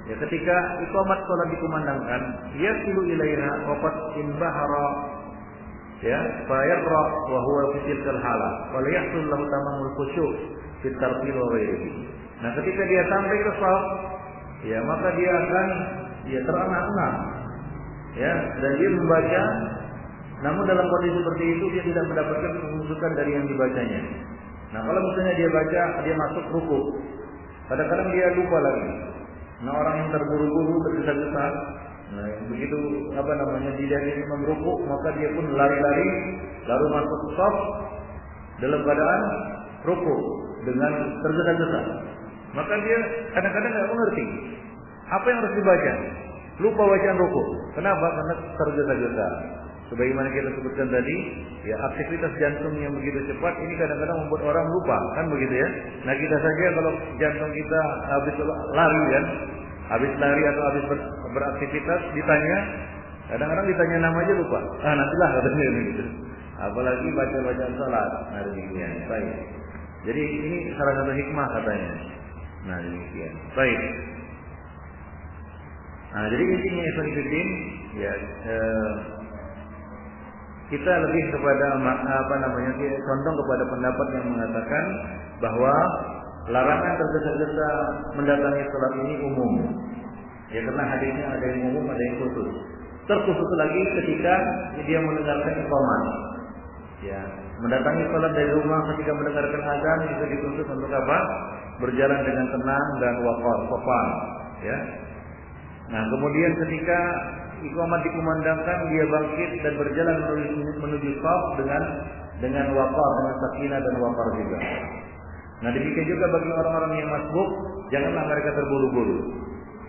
ya ketika iqamat salat dikumandangkan, yasilu ilaiha wa qad inbahara ya fa yaqra wa huwa fi tilkal halah wa la yahsul lahu tamamul khusyuk fi tartil wa ghairihi. Nah ketika dia sampai ke shaf, ya maka dia akan terengah-engah, ya dan dia membaca. Namun dalam kondisi seperti itu dia tidak mendapatkan kekhusyukan dari yang dibacanya. Nah kalau misalnya dia baca, dia masuk ruku, kadang-kadang dia lupa lagi. Nah orang yang terburu-buru tergesa-gesa, nah begitu dilihat imam ruku, maka dia pun lari-lari lalu masuk shaf dalam keadaan ruku dengan tergesa-gesa. Maka dia kadang-kadang tidak mengerti apa yang harus dibaca. Lupa bacaan ruku. Kenapa? Karena tergesa-gesa. Sebagaimana kita sebutkan tadi, ya aktivitas jantung yang begitu cepat ini kadang-kadang membuat orang lupa, kan begitu ya. Nah kita saja kalau jantung kita habis lari kan, habis lari atau habis beraktivitas ditanya, kadang-kadang ditanya nama aja lupa. Nantilah katanya gitu. Apalagi baca-bacaan salat. Nah demikian. Baik. Jadi ini salah satu hikmah katanya. Nah demikian. Baik. Nah jadi intinya Ibnu Fiddin ya kita lebih kepada condong kepada pendapat yang mengatakan bahwa larangan tergesa-gesa mendatangi salat ini umum. Ya karena hadisnya ada yang umum, ada yang khusus. Terkhusus lagi ketika dia mendengarkan iqamah. Ya, mendatangi salat dari rumah ketika mendengarkan azan itu dituntut untuk apa? Berjalan dengan tenang dan waqar, sopan, ya. Nah, kemudian ketika iqamah dikumandangkan dia bangkit dan berjalan menuju shaf dengan waqar, dengan sakinah dan waqar juga. Nah, demikian juga bagi orang-orang yang masbuk, janganlah mereka terburu-buru.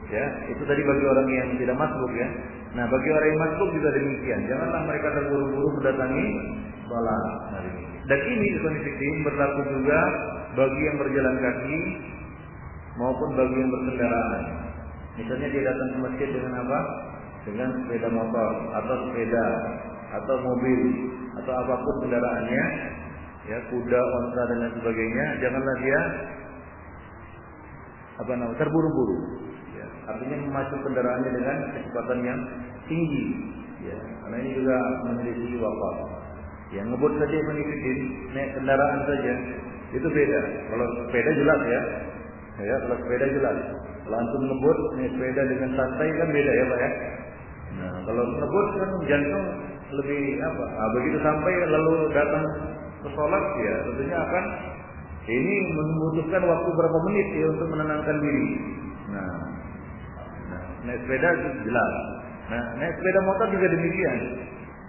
Ya, itu tadi bagi orang yang tidak masbuk ya. Nah, bagi orang yang masbuk juga demikian. Janganlah mereka terburu-buru mendatangi sholat. Dan ini konflik berlaku juga bagi yang berjalan kaki maupun bagi yang berkendaraan. Misalnya dia datang ke masjid dengan apa? Dengan sepeda motor atau sepeda atau mobil atau apapun kendaraannya, ya kuda, onta dan lain sebagainya. Janganlah dia terburu-buru. Ya, artinya memacu kendaraannya dengan kecepatan yang tinggi. Ya, karena ini juga menjadi wakaf. Ya, ngebut saja menipidin, naik kendaraan saja itu beda. Kalau sepeda jelas ya. Ya, kalau sepeda jelas. Kalau antum ngebut naik sepeda dengan santai kan beda ya, Pak ya. Nah, kalau ngebut kan jantung lebih apa? Begitu sampai lalu datang ke sholat ya, tentunya akan ini membutuhkan waktu berapa menit ya untuk menenangkan diri. Nah, naik sepeda jelas. Nah, naik sepeda motor juga demikian.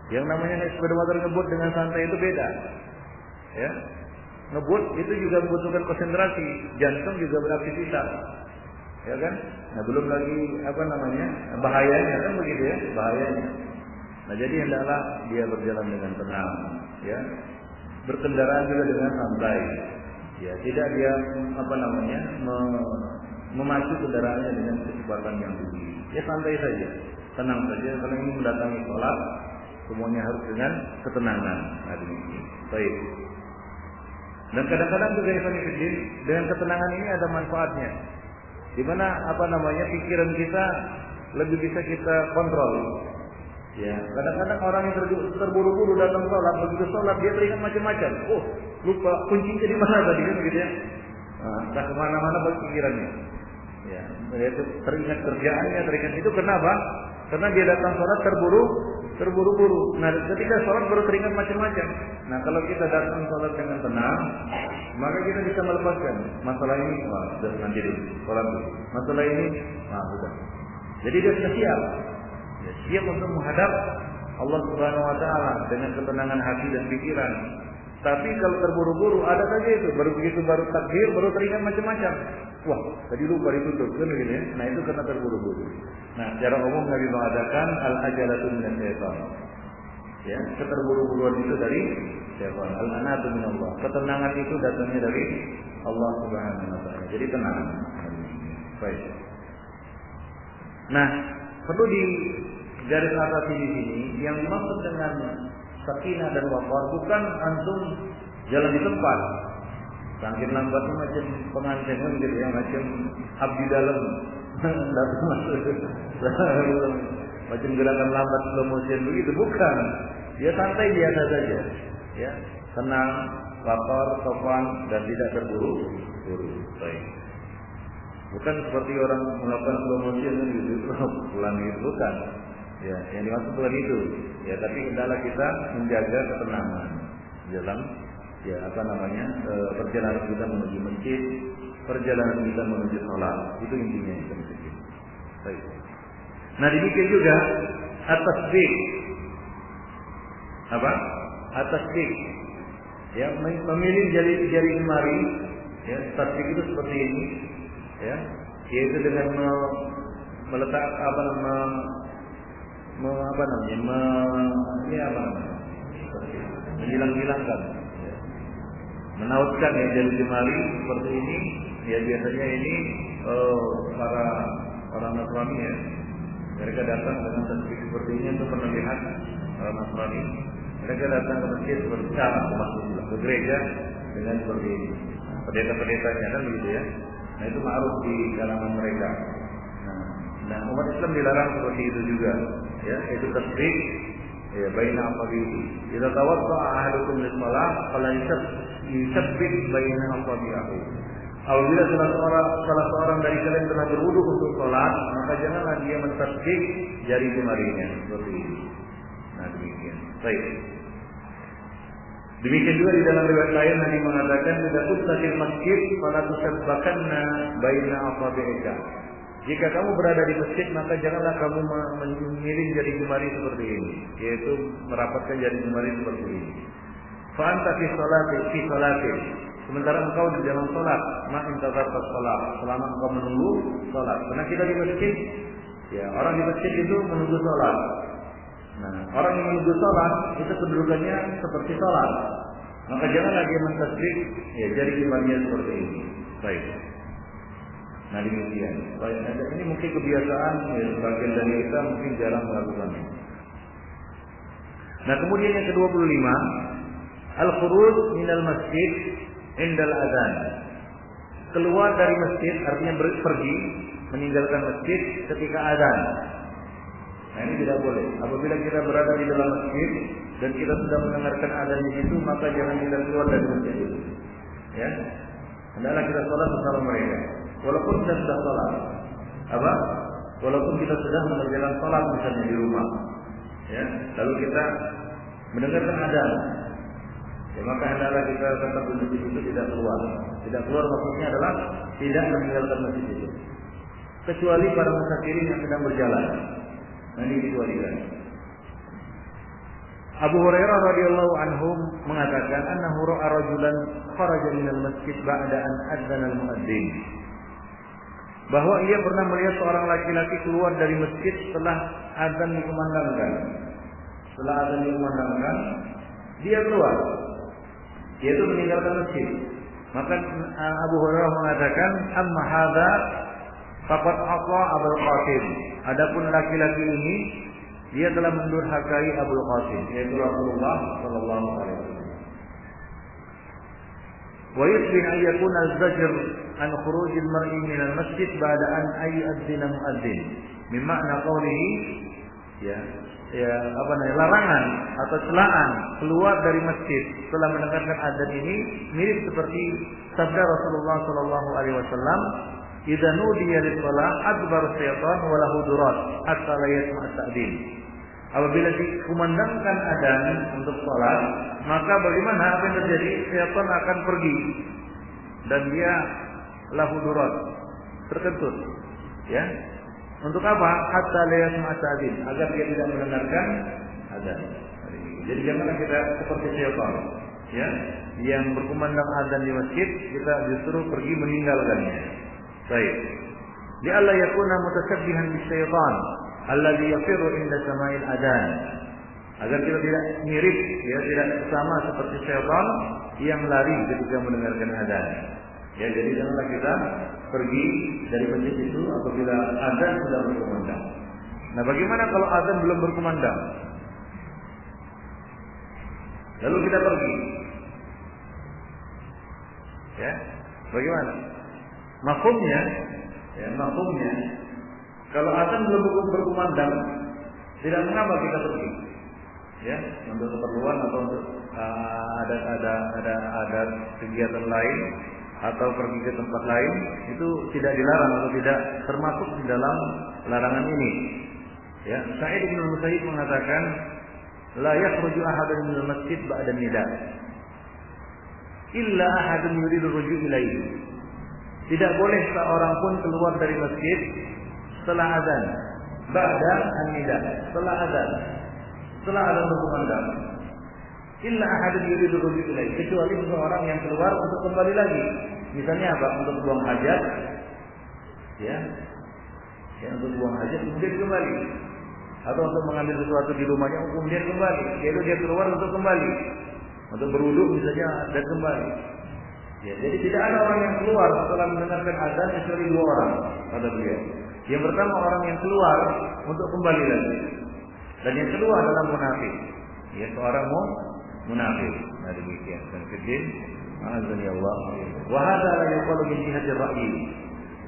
Yang namanya naik sepeda motor ngebut dengan santai itu beda. Ya. Ngebut itu juga membutuhkan konsentrasi, jantung juga beraktivitas. Ya kan? Nah, belum lagi bahayanya kan begitu ya, bahayanya. Nah, jadi hendaklah dia berjalan dengan tenang, ya. Berkendaraan juga dengan santai. Ya, tidak dia memacu kendaraannya dengan kecepatan yang tinggi. Ya santai saja, tenang saja karena ini mendatangi sholat, semuanya harus dengan ketenangan. Baik. Dan kadang-kadang juga dengan ketenangan ini ada manfaatnya. Di mana pikiran kita lebih bisa kita kontrol. Ya, kadang-kadang orang yang terburu-buru datang sholat, begitu sholat dia teringat macam-macam. Oh, lupa kuncinya di mana tadi kan gitu ya. Entah kemana-mana pikirannya. Ya, itu teringat kerjaannya, teringat itu kenapa? Karena dia datang sholat terburu-buru. Nah, ketika sholat baru teringat macam-macam. Nah, kalau kita datang sholat dengan tenang, maka kita bisa melepaskan masalah ini. Sudah nanti dulu sholat dulu. Masalah ini, sudah. Jadi dia sudah siap. Ya, siap untuk menghadap Allah Subhanahu Wa Taala dengan ketenangan hati dan pikiran. Tapi kalau terburu-buru ada saja itu baru takbir baru teringat macam-macam. Wah, tadi lupa ditutup kan gitu ya. Nah, itu karena terburu-buru. Nah, secara umum Nabi mengatakan al-ajalatu minas syaitan. Ya, keterburu-buruan itu dari syaitan. Al-anatu minallah. Ketenangan itu datangnya dari Allah Subhanahu Wa Taala. Jadi tenang. Baik. Nah, perlu di garis atas di sini yang dimaksud dengan sakinah dan waqar bukan antum jalan di tempat. Saking lambatnya macam pengantin gitu ya, macam abdi dalam. Macam gerakan lambat slow motion begitu, bukan. Ya santai biasa saja. Ya, tenang, waqar, sopan dan tidak terburu-buru. Baik. Bukan seperti orang melakukan slow motion gitu, pelan gitu, bukan. Ya, yang dimaksud bukan itu. Ya, tapi hendaklah kita menjaga ketenangan dalam perjalanan kita menuju masjid, perjalanan kita menuju sholat. Itu intinya yang penting. Baik. Nah, demikian juga at-tasbih. At-tasbih. Ya, memilih jari jemari. Ya, tasbih itu seperti ini. Ya, yaitu dengan meletak menghilang-hilangkan, ya. Menautkan ya jari jemari seperti ini. Ya, biasanya ini para orang Nasrani ya, mereka datang dengan tasbih seperti ini untuk pernah lihat orang Nasrani. Mereka datang ke masjid seperti ke gereja dengan seperti ini. Pendeta-pendetanya kan begitu ya. Nah, itu ma'ruf di kalangan mereka. Nah, umat Islam dilarang seperti itu juga. Ya, itu tasbih ya baina asabihi. Idza tawadda'a ahadukum lis-shalah fala yusabbih baina asabihi. Apabila salah seorang dari kalian telah berwudu untuk salat, maka janganlah dia mentasbih jari jemarinya seperti ini. Nah, demikian. Baik. Demikian juga di dalam riwayat lain Nabi mengatakan, "Idza kunta fil masjid fala tusabbakanna baina asabi'ika." Jika kamu berada di masjid, maka janganlah kamu mengiring jari jemari seperti ini, yaitu merapatkan jari jemari seperti ini. Fa anta fi salati. sementara engkau di dalam sholat, ma intazarta sholat, selama engkau menunggu sholat. Karena kita di masjid, ya orang di masjid itu menunggu sholat. Nah, orang yang menunggu sholat itu kedudukannya seperti sholat. Maka janganlah dia mentasbih, ya jari imannya seperti ini. Baik. Nah demikian. Baik. Ini mungkin kebiasaan, ya, sebagian dari kita mungkin jarang melakukannya. Nah kemudian yang ke-25, al-khuruj minal masjid indal adzan. Keluar dari masjid artinya pergi, meninggalkan masjid ketika adzan. Nah ini tidak boleh. Apabila kita berada di dalam masjid dan kita sudah mendengarkan adzan di situ, maka jangan kita keluar dari masjid itu. Ya, hendaklah kita sholat bersama mereka. Walaupun kita sudah sholat, apa? Walaupun kita sudah mengerjakan sholat misalnya di rumah, ya, lalu kita mendengarkan adzan, ya, maka hendaklah kita tetap di masjid itu, tidak keluar. Tidak keluar maksudnya adalah tidak meninggalkan masjid itu, kecuali para musafirin yang sedang berjalan. Ini dikecualikan. Abu Hurairah radhiyallahu anhu mengatakan annahu ra'a rajulan kharaja minal masjid ba'da an adzana al-muadzin. Bahwa ia pernah melihat seorang laki-laki keluar dari masjid setelah adzan dikumandangkan. Setelah adzan dikumandangkan, dia keluar. Yaitu meninggalkan masjid. Maka Abu Hurairah mengatakan, "Amma hadza faqad ata Abul Qasim." Adapun laki-laki ini dia telah mendurhakai Abul Qasim, yaitu Rasulullah sallallahu alaihi wasallam. Wa yusbih an yakuna al-zajr an khuruj al-mar'i min al-masjid ba'da an yu'adhdhina mu'adhdhin. Min makna qawlihi, larangan atau celaan keluar dari masjid setelah mendengarkan adzan ini mirip seperti sabda Rasulullah sallallahu alaihi wasallam, "Idza nudiya lis-shalah adbar syaitan wa lahu durat hatta la yasma' ta'din." Apabila dikumandangkan adzan untuk salat, maka bagaimana apa yang terjadi? Syaitan akan pergi dan dia lahu durat, terkentut. Ya. Untuk apa? Hatta la yasma' ta'din, agar dia tidak mendengarkan adzan. Jadi janganlah kita seperti syaitan, ya, yang berkumandang adzan di masjid, kita justru pergi meninggalkannya. Baik. Di Allah yakuna mutasabbihan bisyaitan alladhi yafiru inda sama'il adzan. Agar kita tidak mirip, ya, tidak sama seperti syaitan yang lari ketika mendengarkan adzan. Ya, jadi janganlah kita pergi dari masjid itu apabila adzan sudah berkumandang. Nah, bagaimana kalau adzan belum berkumandang? Lalu kita pergi. Ya, bagaimana? Mafhumnya, kalau adzan belum berkumandang, tidak mengapa kita pergi, ya, untuk keperluan atau untuk ada kegiatan lain atau pergi ke tempat lain, itu tidak dilarang atau tidak termasuk di dalam larangan ini. Ya, Sa'id bin Musayyib mengatakan, la yakhruju ahadun minal masjid ba'da nida illa ahadun yuridu ruju' ilaihi. Tidak boleh seorang pun keluar dari masjid setelah azan, ba'da an-nida, setelah azan berkumandang. Illa ahadun yuridu ruju' ilaihi, kecuali seorang yang keluar untuk kembali lagi. Misalnya apa? Untuk buang hajat, ya, untuk buang hajat kemudian kembali, atau untuk mengambil sesuatu di rumahnya kemudian kembali. Yaitu dia keluar untuk kembali, untuk berwudu misalnya dan kembali. Ya, jadi tidak ada orang yang keluar setelah mendengarkan azan kecuali dua orang, kata beliau. Yang pertama orang yang keluar untuk kembali lagi, dan yang kedua adalah munafik. Ya, seorang munafik. Nah demikian. Dan kedin, azan ya Allah. Wa hadza la yuqalu min jihati ra'yi.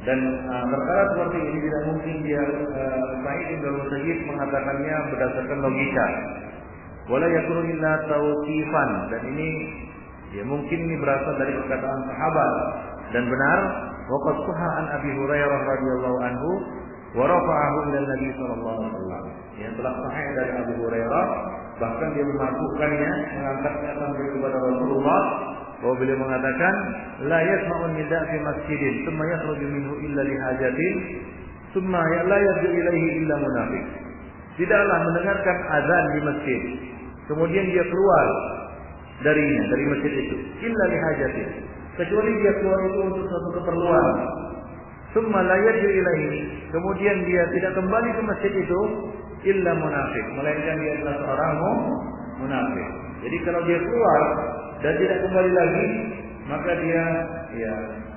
Dan perkara seperti ini tidak mungkin dia Sa'id bin Musayyib mengatakannya berdasarkan logika. Wala yakunu illa tawqifan, dan ini ya mungkin ini berasal dari perkataan sahabat dan benar. Waqad sahha an Abi Hurairah radhiyallahu anhu wa rafa'ahu ila Nabi sallallahu alaihi wasallam. Yang telah sahih dari Abu Hurairah, bahkan dia memasukkannya, mengangkatnya sampai kepada Rasulullah, bahwa beliau mengatakan, la yasma'un nida' fi masjidin thumma yakhruju minhu illa li hajatin thumma la yarju ilaihi illa munafiq. Tidaklah mendengarkan azan di masjid kemudian dia keluar dari masjid itu illa li hajatin, kecuali dia keluar itu untuk suatu keperluan. Summa la yarji ilaihi, kemudian dia tidak kembali ke masjid itu illa munafik, melainkan dia adalah seorang munafik. Jadi kalau dia keluar dan tidak kembali lagi, maka dia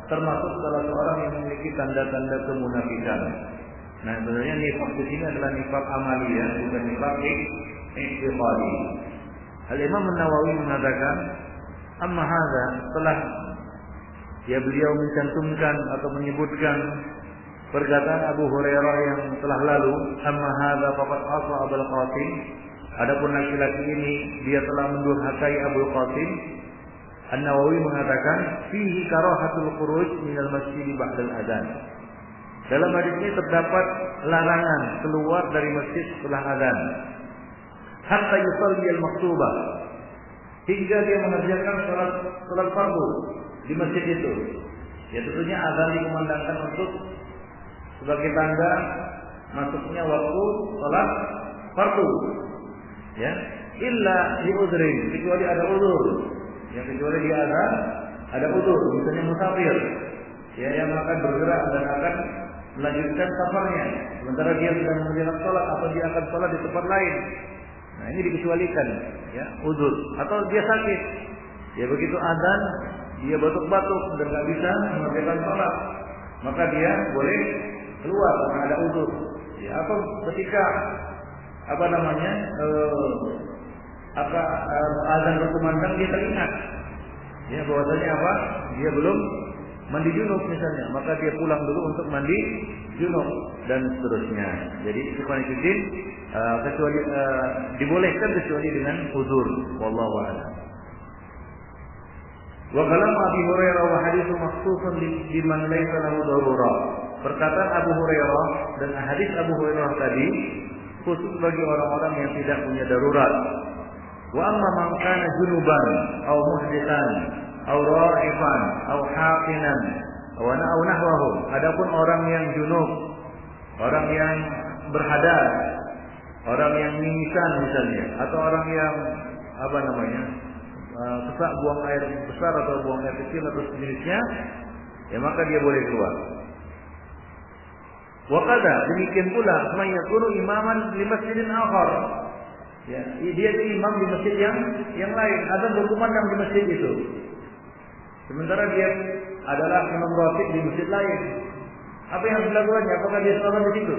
termasuk salah seorang yang memiliki tanda-tanda kemunafikan. Nah, sebenarnya nifaq di sini adalah nifaq amali ya, bukan nifaq i'tiqadi. Al-Imam An-Nawawi mengatakan, amma hadza, setelah beliau mencantumkan atau menyebutkan perkataan Abu Hurairah yang telah lalu, amma hadza faqad asa Abul Qasim, adapun laki-laki ini dia telah mendurhakai Abul Qasim. An-Nawawi mengatakan fihi karahatul khuruj minal masjid ba'dal adzan. Dalam hadis ini terdapat larangan keluar dari masjid setelah adzan. Hatta yusalli al-maktubah, hingga dia mengerjakan salat fardu di masjid itu. Ya tentunya adzan dikumandangkan untuk sebagai tanda masuknya waktu salat fardu. Ya, illa li udhrin, kecuali ada udzur. Ya, kecuali dia ada udzur, misalnya musafir, ya, yang akan bergerak dan akan melanjutkan safarnya, sementara dia sedang mengerjakan sholat atau dia akan sholat di tempat lain. Nah, ini dikecualikan, ya, udzur. Atau dia sakit, ya begitu adzan dia batuk-batuk dan nggak bisa mengerjakan sholat, maka dia boleh keluar karena ada udzur. Ya, atau ketika azan berkumandang dia teringat, ya bahwasanya dia belum mandi junub misalnya, maka dia pulang dulu untuk mandi junub dan seterusnya. Jadi ikhwanifiddin, kecuali dibolehkan kecuali dengan uzur, wallahu a'lam. Wa kalam Abi Hurairah wa haditsu makhsusun liman laysa lahu darurah. Perkataan Abu Hurairah dan hadis Abu Hurairah tadi khusus bagi orang-orang yang tidak punya darurat. Wa amma man kana junuban aw muhditsan aw ra'ifan aw haqinan aw nahwahum, adapun orang yang junub, orang yang berhadas, orang yang mimisan misalnya, atau orang yang sesak buang air besar atau buang air kecil atau sejenisnya, ya maka dia boleh keluar. Wa qada, demikian pula man yakunu imaman li masjidin akhar. Ya, dia itu imam di masjid yang lain, azan berkumandang di masjid itu. Sementara dia adalah imam ratib di masjid lain. Apa yang harus dilakukannya? Apakah dia sholat di situ?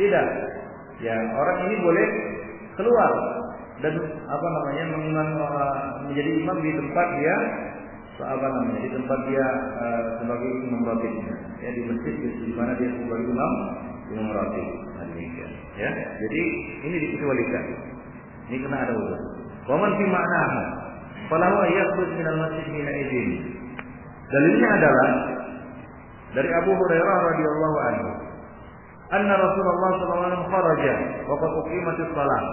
Tidak. Ya, orang ini boleh keluar dan menjadi imam di tempat dia di tempat dia sebagai imam ratibnya. Ya, di masjid di mana dia sebagai imam ratib. Demikian. Ya, jadi ini dikecualikan. Ini kena ada uzur. Wa man fi ma'naha falahu yakhruj min al-masjid min idin. Dalilnya adalah dari Abu Hurairah radhiyallahu anhu, anna Rasulullah sallallahu alaihi wasallam kharaja wa qad uqimatis shalah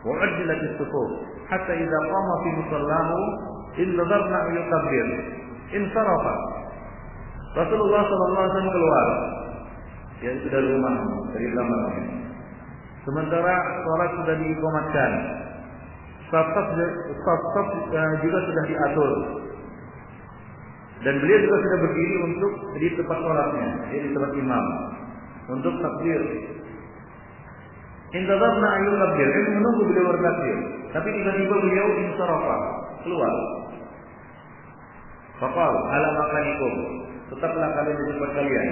wa ujjilatis sufuf hatta idza qama fi musallahu illa dharna yukabbir insarafa. Rasulullah sallallahu alaihi wasallam keluar, yaitu dari rumah, dari kamarnya. Sementara sholat sudah diiqamatkan, saf-saf juga sudah diatur, dan beliau juga sudah berdiri untuk di tempat sholatnya, di tempat imam, untuk takbir. Intadharna ayyul takbir, kami menunggu beliau bertakbir, tapi tiba-tiba beliau insarafa, keluar. Faqal ala makanikum, tetaplah kalian di tempat kalian.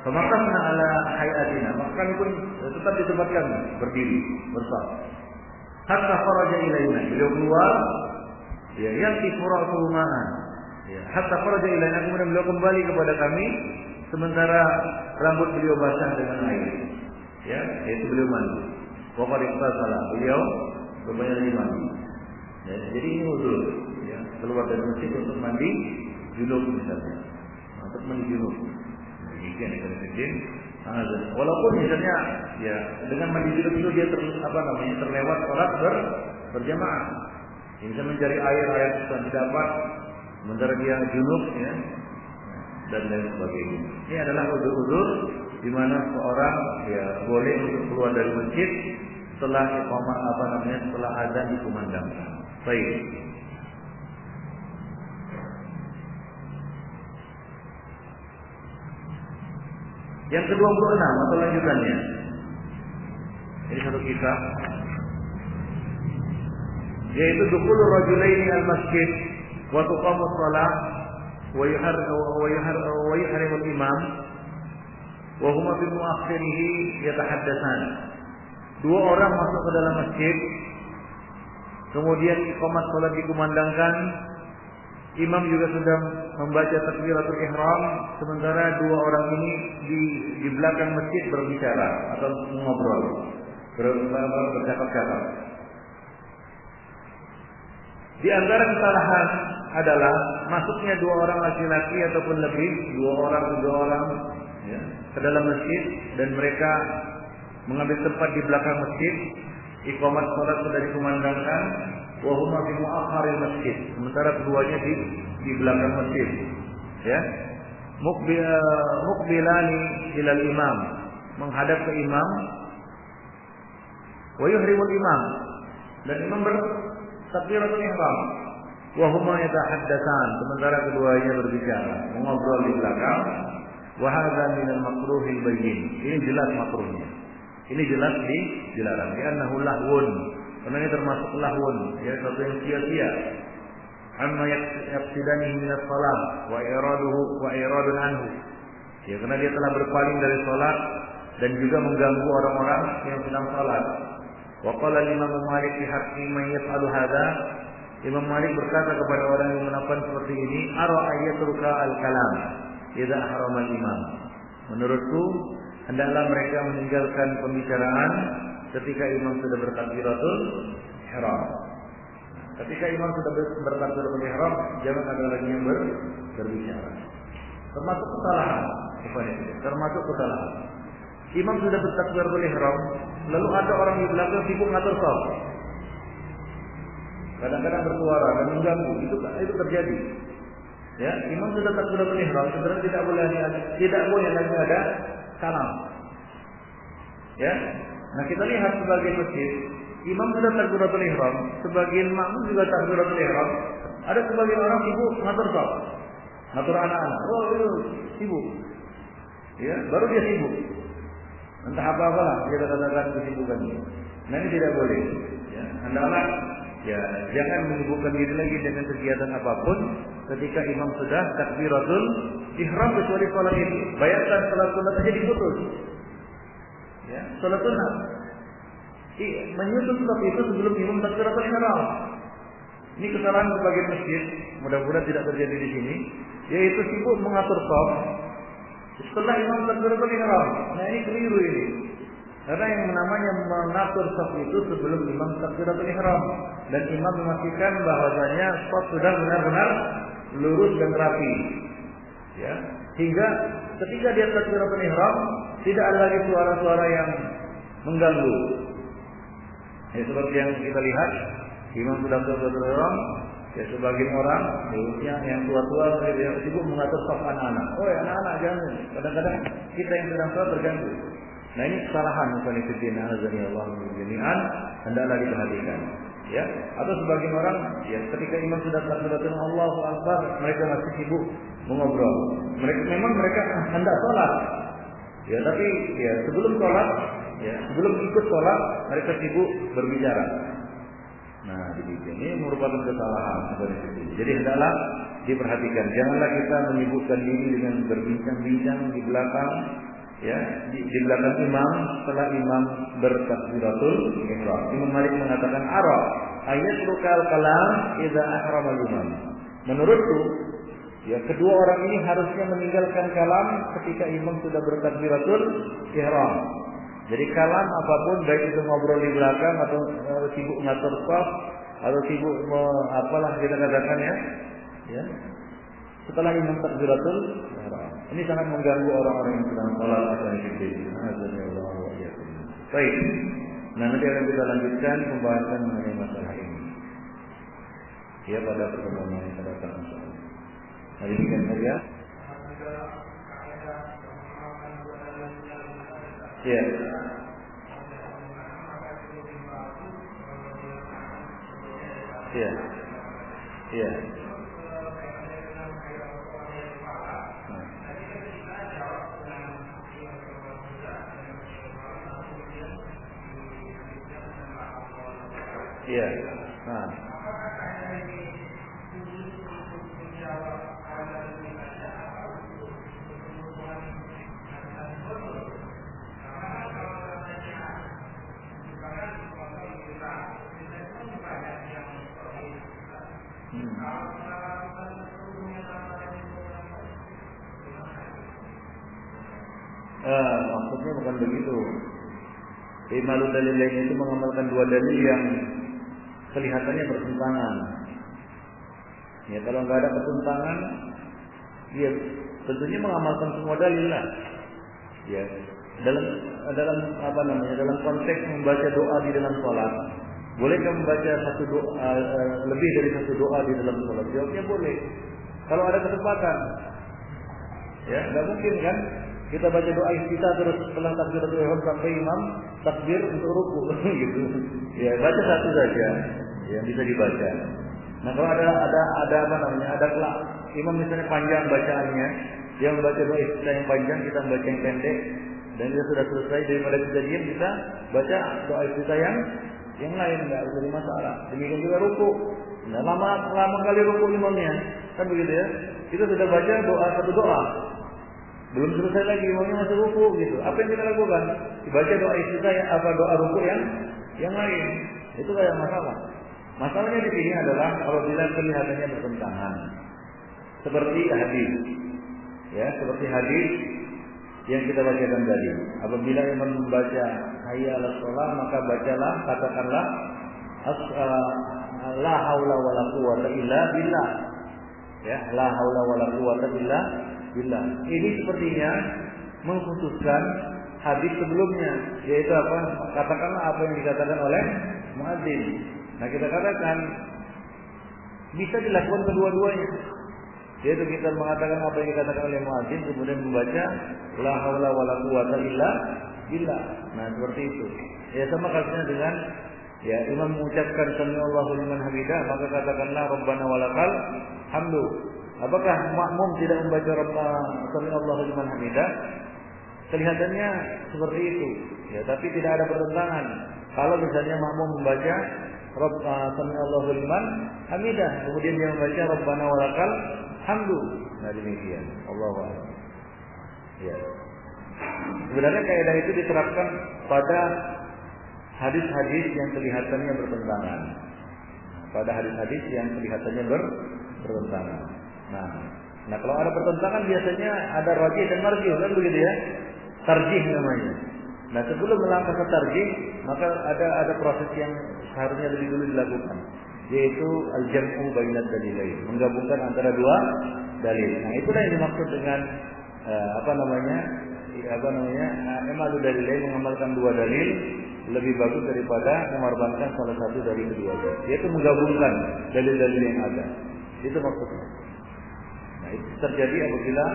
Famakasna ala hayatina, maka kami pun tetap di tempat kami, berdiri, bersaf. Hatta kharaja ilaina, beliau keluar, ya yanti fura'atuhu ma'an. Ya, hatta kharaja ilaina, kemudian beliau kembali kepada kami, sementara rambut beliau basah dengan air. Ya, yaitu beliau mandi. Wa qad ightasala, beliau berbanyak mandi. Ya, jadi ini uzur, ya, keluar dari masjid untuk mandi junub misalnya, untuk mandi junub. Walaupun misalnya ya dengan mandi junub itu dia terlewat sholat berjamaah, bisa mencari air susah didapat, sementara dia junub, ya, dan lain sebagainya. Ini adalah uzur-uzur di mana seorang ya boleh untuk keluar dari masjid setelah setelah azan dikumandangkan. Baik. Yang ke-26 atau lanjutannya. Ini satu kisah, yaitu dukhulur rajulaini al-masjid wa tuqamus shalah wa yuharrimul imam wa huma fi muakhirih yatahaddatsan. Dua orang masuk ke dalam masjid, kemudian iqamat salat dikumandangkan, imam juga sudah membaca takbiratul ihram, sementara dua orang ini di belakang masjid berbicara atau mengobrol, bercakap-cakap. Di antara kesalahan adalah masuknya dua orang laki-laki ataupun lebih, dua orang ya, ke dalam masjid, dan mereka mengambil tempat di belakang masjid. Iqamat salat sudah dikumandangkan, wa huma fi mu'akhiril masjid, sementara keduanya di belakang masjid, ya. Muqbilani ilal imam, menghadap ke imam, wa yuhrimul imam, dan imam bertakbiratul ihram, wa huma yatahaddatsan, sementara keduanya berbicara, mengobrol di belakang. Wa hadza minal makruhil bayyin, ini jelas makruhnya. Ini jelas dilarang, karena lahwun, karena ini termasuk lahwun, ya, sesuatu yang sia-sia. Amma yaqsidanihi min as-salat wa iradun anhu. Ya, karena dia telah berpaling dari salat dan juga mengganggu orang-orang yang sedang salat. Wa qala Imam Malik fi haqqi man yaf'alu hadza. Imam Malik berkata kepada orang yang melakukan seperti ini, ara ayatruka al-kalam idza harama al-imam. Menurutku, hendaklah mereka meninggalkan pembicaraan ketika imam sudah bertakbiratul ihram. Ketika imam sudah bertakbiratul ihram, jangan ada lagi yang berbicara. Termasuk kesalahan, termasuk kesalahan. Imam sudah bertakbiratul ihram, lalu ada orang di belakang sibuk ngatur shaf. Kadang-kadang bersuara dan mengganggu, itu terjadi. Ya, imam sudah takbiratul ihram, sebenarnya tidak boleh lagi ada salam. Ya. Nah, kita lihat sebagai masjid, imam sudah takbiratul ihram, sebagian makmum juga takbiratul ihram, ada sebagian orang sibuk ngatur shaf, ngatur anak-anak. Oh, itu sibuk. Ya, baru dia sibuk. Entah apa-apalah dia katakan kesibukan ini. Nah, ini tidak boleh. Ya, hendaklah ya jangan menyibukkan diri lagi dengan kegiatan apapun ketika imam sudah takbiratul ihram, kecuali salat itu. Bayangkan salat aja diputus. Ya, salat sunat. Menyusun shaf itu sebelum imam takbiratul ihram. Ini kesalahan sebagian masjid, mudah-mudahan tidak terjadi di sini, yaitu sibuk mengatur shaf setelah imam takbiratul ihram. Nah, ini keliru ini. Karena yang namanya mengatur shaf itu sebelum imam takbiratul ihram, dan imam memastikan bahwasanya shaf sudah benar-benar lurus dan rapi. Ya, hingga ketika dia takbiratul ihram tidak ada lagi suara-suara yang mengganggu. Ya, seperti yang kita lihat, imam sudah takbiratul ihram, ya sebagian orang, khususnya yang tua-tua yang sibuk mengatur shaf anak-anak. Oh, ya, anak-anak jangan. Kadang-kadang kita yang sedang sholat terganggu. Nah, ini kesalahan bukan fitina azani Allah jami'an, hendaklah diperhatikan. Ya, atau sebagian orang ya ketika imam sudah takbiratul Allahu Akbar, mereka masih sibuk mengobrol. Mereka hendak sholat. Ya, tapi ya sebelum sholat, ya sebelum ikut sholat, mereka sibuk berbicara. Nah, ini merupakan kesalahan seperti itu. Jadi hendaklah diperhatikan. Janganlah kita menyibukkan diri dengan berbincang-bincang di belakang. Ya, di belakang imam setelah imam bertakbiratul ihram. Imam Malik mengatakan ara ayatul kalam idza ahrama al-imam. Menurutku, ya kedua orang ini harusnya meninggalkan kalam ketika imam sudah bertakbiratul ihram. Jadi kalam apapun, baik itu ngobrol di belakang atau sibuk ngatur shaf atau sibuk apalah kita katakan ya. Setelah imam takbiratul ihram. Ini sangat mengganggu orang-orang yang sedang sholat atau yang fikir. Baik. Nah, nanti akan kita lanjutkan pembahasan mengenai masalah ini. Ya, pada pertemuan yang akan datang insyaallah. Hari ini kan saja. Ya. Ya. Ya. Iya. Nah. Maksudnya bukan begitu. Imalu dalil lain itu mengamalkan dua dalil yang kelihatannya bertentangan. Ya, kalau nggak ada pertentangan, ya tentunya mengamalkan semua dalil lah. Ya, dalam apa namanya? Dalam konteks membaca doa di dalam sholat, bolehkah membaca satu doa lebih dari satu doa di dalam sholat? Jawabnya boleh. Kalau ada kesempatan, ya nggak mungkin kan? Kita baca doa iftitah terus setelah takbiratul ihram sampai imam takbir untuk ruku gitu. Ya, baca satu saja yang bisa dibaca. Nah, kalau ada apa namanya? Ada imam misalnya panjang bacaannya, dia membaca doa iftitah yang panjang, kita membaca yang pendek, dan kita sudah selesai daripada kita diam, kita baca doa iftitah yang lain, enggak jadi masalah. Demikian juga ruku. Nah, lama kali ruku imamnya. Kan begitu ya. Kita sudah baca satu doa. Belum selesai lagi imamnya masih ruku gitu. Apa yang kita lakukan? Dibaca doa iftitah doa ruku yang lain. Itu kayak masalah. Masalahnya di sini adalah apabila kelihatannya bertentangan. Seperti hadis. Ya, seperti hadis yang kita bacakan tadi. Apabila imam membaca hayya 'alas shalah, maka bacalah, katakanlah la haula wala quwwata illa billah. Ya, la haula wala quwwata illa billah. Ini sepertinya mengkhususkan hadis sebelumnya, yaitu apa? Katakanlah apa yang dikatakan oleh muadzin. Nah, kita katakan bisa dilakukan kedua-duanya. Yaitu kita mengatakan apa yang dikatakan oleh muadzin, kemudian membaca la haula wala quwwata illa billah. Nah, seperti itu. Ya, sama kasusnya dengan ya imam mengucapkan sami'allahu liman hamidah, maka katakanlah rabbana walakal hamdu. Apakah makmum tidak membaca sami'allahu liman hamidah? Kelihatannya seperti itu. Ya, tapi tidak ada pertentangan. Kalau misalnya makmum membaca sami'allahu liman hamidah, kemudian dia membaca rabbana walakal hamdu. Nah, demikian. Allahu a'lam. Ya. Sebenarnya kaidah itu diterapkan pada hadis-hadis yang kelihatannya bertentangan. Pada hadis-hadis yang kelihatannya bertentangan. Nah, kalau ada pertentangan biasanya ada rajih dan marjuh, kan begitu ya? Tarjih namanya. Nah, sebelum melangkah ke tarjih, maka ada proses yang seharusnya lebih dulu dilakukan, yaitu al-jam'u bainad dalilain, menggabungkan antara dua dalil. Nah, itulah yang dimaksud dengan amalu dalilain, mengamalkan dua dalil lebih bagus daripada mengorbankan salah satu dari keduanya, yaitu menggabungkan dalil-dalil yang ada. Itu maksudnya. Nah, itu terjadi apabila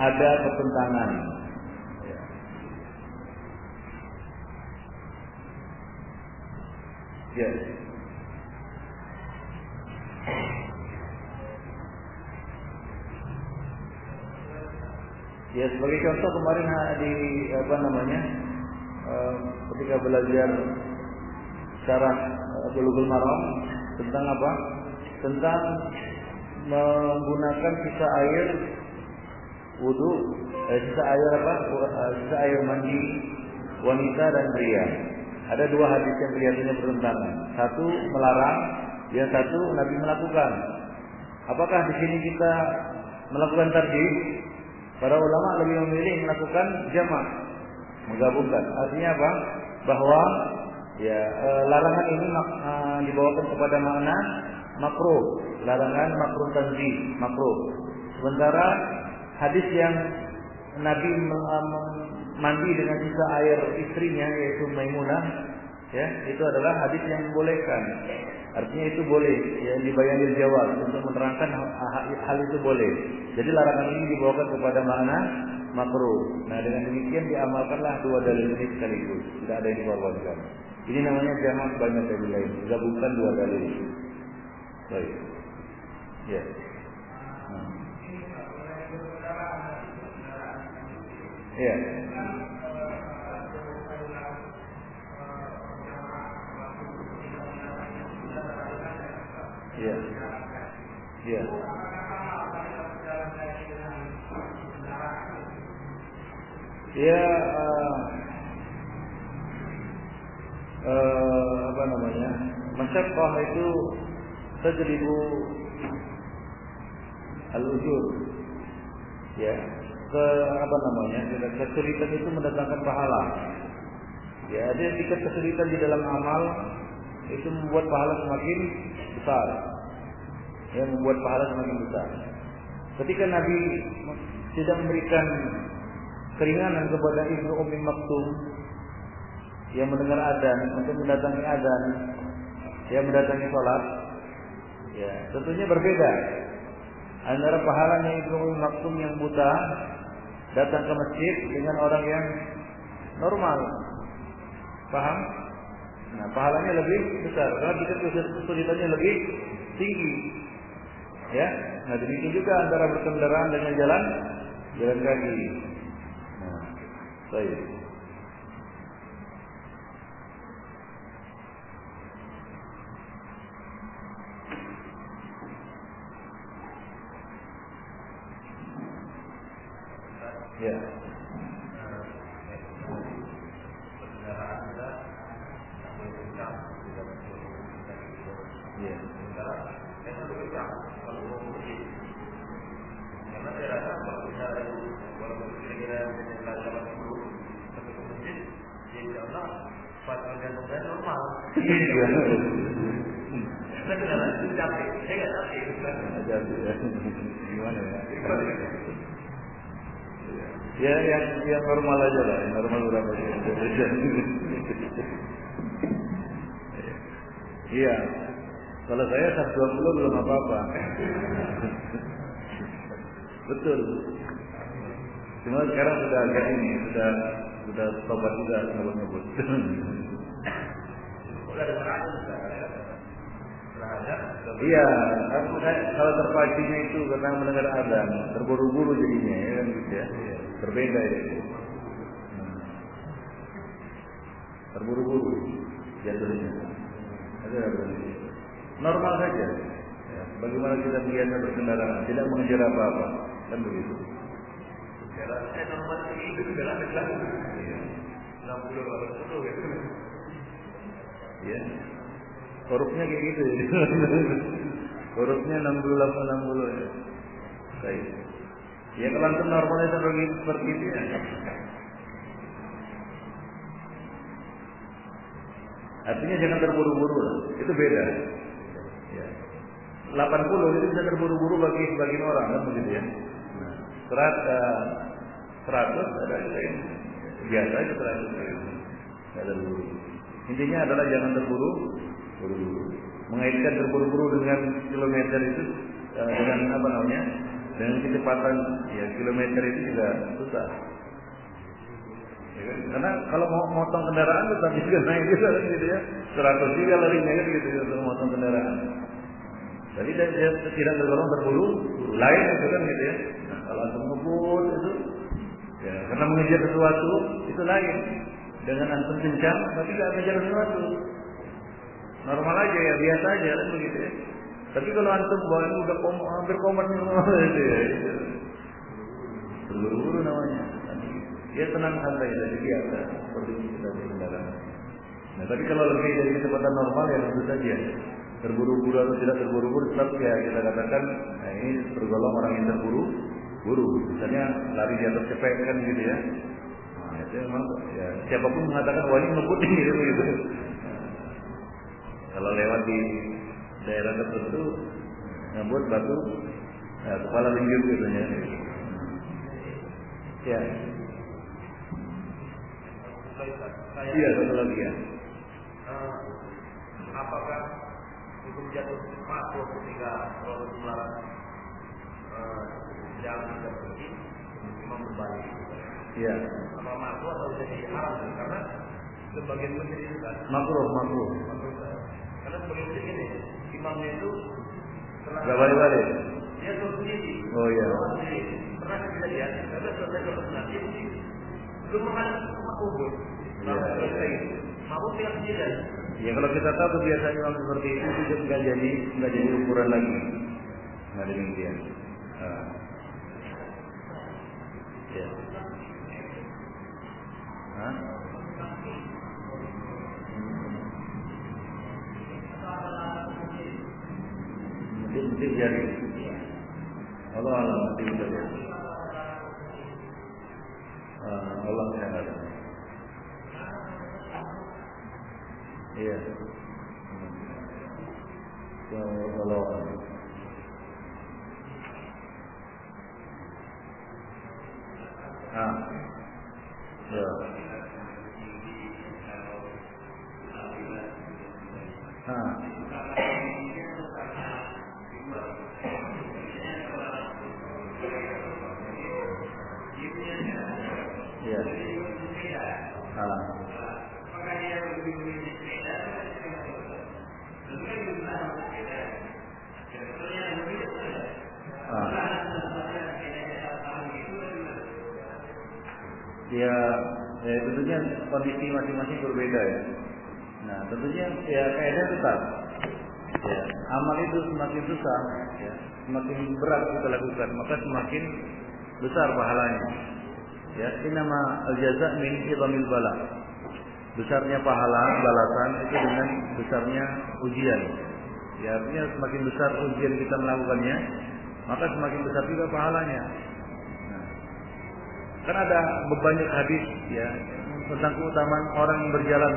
ada pertentangan. Ya. Ya, sebagai contoh kemarin ketika belajar syarah Bulughul Maram tentang apa? Tentang menggunakan sisa air wudu, sisa air mandi wanita dan pria. Ada dua hadis yang kelihatannya bertentangan. Satu melarang, yang satu Nabi melakukan. Apakah di sini kita melakukan tarjih? Para ulama lebih memilih melakukan jamak, menggabungkan. Artinya apa? Bahwa ya larangan ini dibawakan kepada makna makruh. Larangan makruh tanzih, makruh. Sementara hadis yang Nabi mandi dengan sisa air istrinya, yaitu Maimunah, ya, itu adalah hadis yang membolehkan. Artinya itu boleh, ya, dibayanil jawab, untuk menerangkan hal itu boleh. Jadi larangan ini dibawakan kepada makna makruh. Nah, dengan demikian diamalkanlah dua dalil ini sekaligus, tidak ada yang dikorbankan. Ini namanya jamak banyak dalil lain, gabungkan dua dalil. Baik. Ya. Ya. Ya apa namanya? Masyaqqah itu tajribu al-ujur. Ya, apa namanya? Kesulitan itu mendatangkan pahala. Ya, ada tingkat kesulitan di dalam amal itu membuat pahala semakin besar. Ya, membuat pahala semakin besar. Ketika Nabi tidak memberikan keringanan kepada Ibnu Ummi Maktum yang mendengar adzan untuk mendatangi adzan, yang mendatangi sholat, ya tentunya berbeda antara pahalanya Ibnu Ummi Maktum yang buta datang ke masjid dengan orang yang normal. Paham? Nah, pahalanya lebih besar karena kesulitannya lebih tinggi. Ya, nah demikian juga antara berkendaraan dengan jalan kaki. Nah, baik. Ya. Ya. Karena saya rasa kalau misalnya itu walaupun kira-kira menjelaskan jalan dulu tapi ke masjid, ya insya Allah pas gantung-gantung normal. Saya benar itu capek, saya nggak capek. Capek ya, gimana ya? Ya yang normal aja lah, yang normal berapa sih? Iya, kalau saya 120 belum apa-apa. Betul. Cuma sekarang sudah agak ini, sudah tobat juga ngebut-ngebut. Iya, kalau terpacunya itu karena mendengar adzan, terburu-buru jadinya, ya kan gitu ya. Berbeda ya. Terburu-buru jatuhnya. Ada berarti. Normal saja. Ya, bagaimana kita biasa berkendara, tidak mengejar apa-apa, kan begitu. Saya normal itu sudah ada kelas. 60 gitu. Ya. Hurufnya kayak gitu ya. Hurufnya 60 ya. Baik. Ya kalau antum normalnya seperti itu ya. Artinya jangan terburu-buru lah. Itu beda. Ya. 80 itu bisa terburu-buru bagi sebagian orang kan begitu ya. 100 ada yang biasa aja 100. Ada dulu. Intinya adalah jangan terburu-buru. Mengaitkan terburu-buru dengan kilometer itu dengan apa namanya? Dengan kecepatan ya kilometer itu juga susah. Ya kan? Karena kalau mau motong kendaraan tetap juga naik juga gitu ya. 100 juga larinya kan gitu ya untuk motong kendaraan. Jadi dia tidak tergolong terburu, lain itu kan gitu ya. Nah, kalau antum ngebut itu ya karena mengejar sesuatu itu lain. Dengan antum kencang tapi tidak mengejar sesuatu. Normal aja ya, biasa aja kan begitu ya. Tapi kalau antum bawa udah hampir komat gitu ya. Terburu-buru namanya. Ya tenang santai jadi biasa seperti kita berkendara. Nah, tapi kalau lebih dari kecepatan normal ya tentu saja terburu-buru atau tidak terburu-buru tetap ya kita katakan nah ini tergolong orang yang terburu-buru. Misalnya lari di atas cepet kan gitu ya. Nah, itu memang ya siapapun mengatakan wah ini ngebut gitu. Kalau lewat di daerah tertentu ngebut batu kepala linjut gitu ya. Ya. Iya, satu lagi ya. Apakah hukum jatuh makruh ketika Rasul melarang jangan terpergi imam berbalik? Iya. Apa makruh atau jadi haram? Karena sebagian masjid itu kan makruh. Karena sebagian masjid ini imamnya itu nggak balik. Dia suruh sendiri. Oh iya. Pernah kita lihat, karena selesai sholat nanti belum makan kubur. Iya. Mau tidak sendiri. Ya kalau kita tahu kebiasaan imam seperti itu nggak jadi ukuran lagi. Nggak demikian. Ya. Hah? Mungkin jadi. Allah mungkin jadi. Allah sangat. Iya. Allah. Ya. Ya. Ya tentunya kondisi masing-masing berbeda ya. Nah tentunya ya kayaknya tetap. Ya, amal itu semakin susah, ya, semakin berat kita lakukan, maka semakin besar pahalanya. Ya, ini nama al-jaza min idhamil bala. Besarnya pahala balasan itu dengan besarnya ujian. Ya, artinya semakin besar ujian kita melakukannya, maka semakin besar juga pahalanya. Nah, kan ada banyak hadis ya tentang keutamaan orang yang berjalan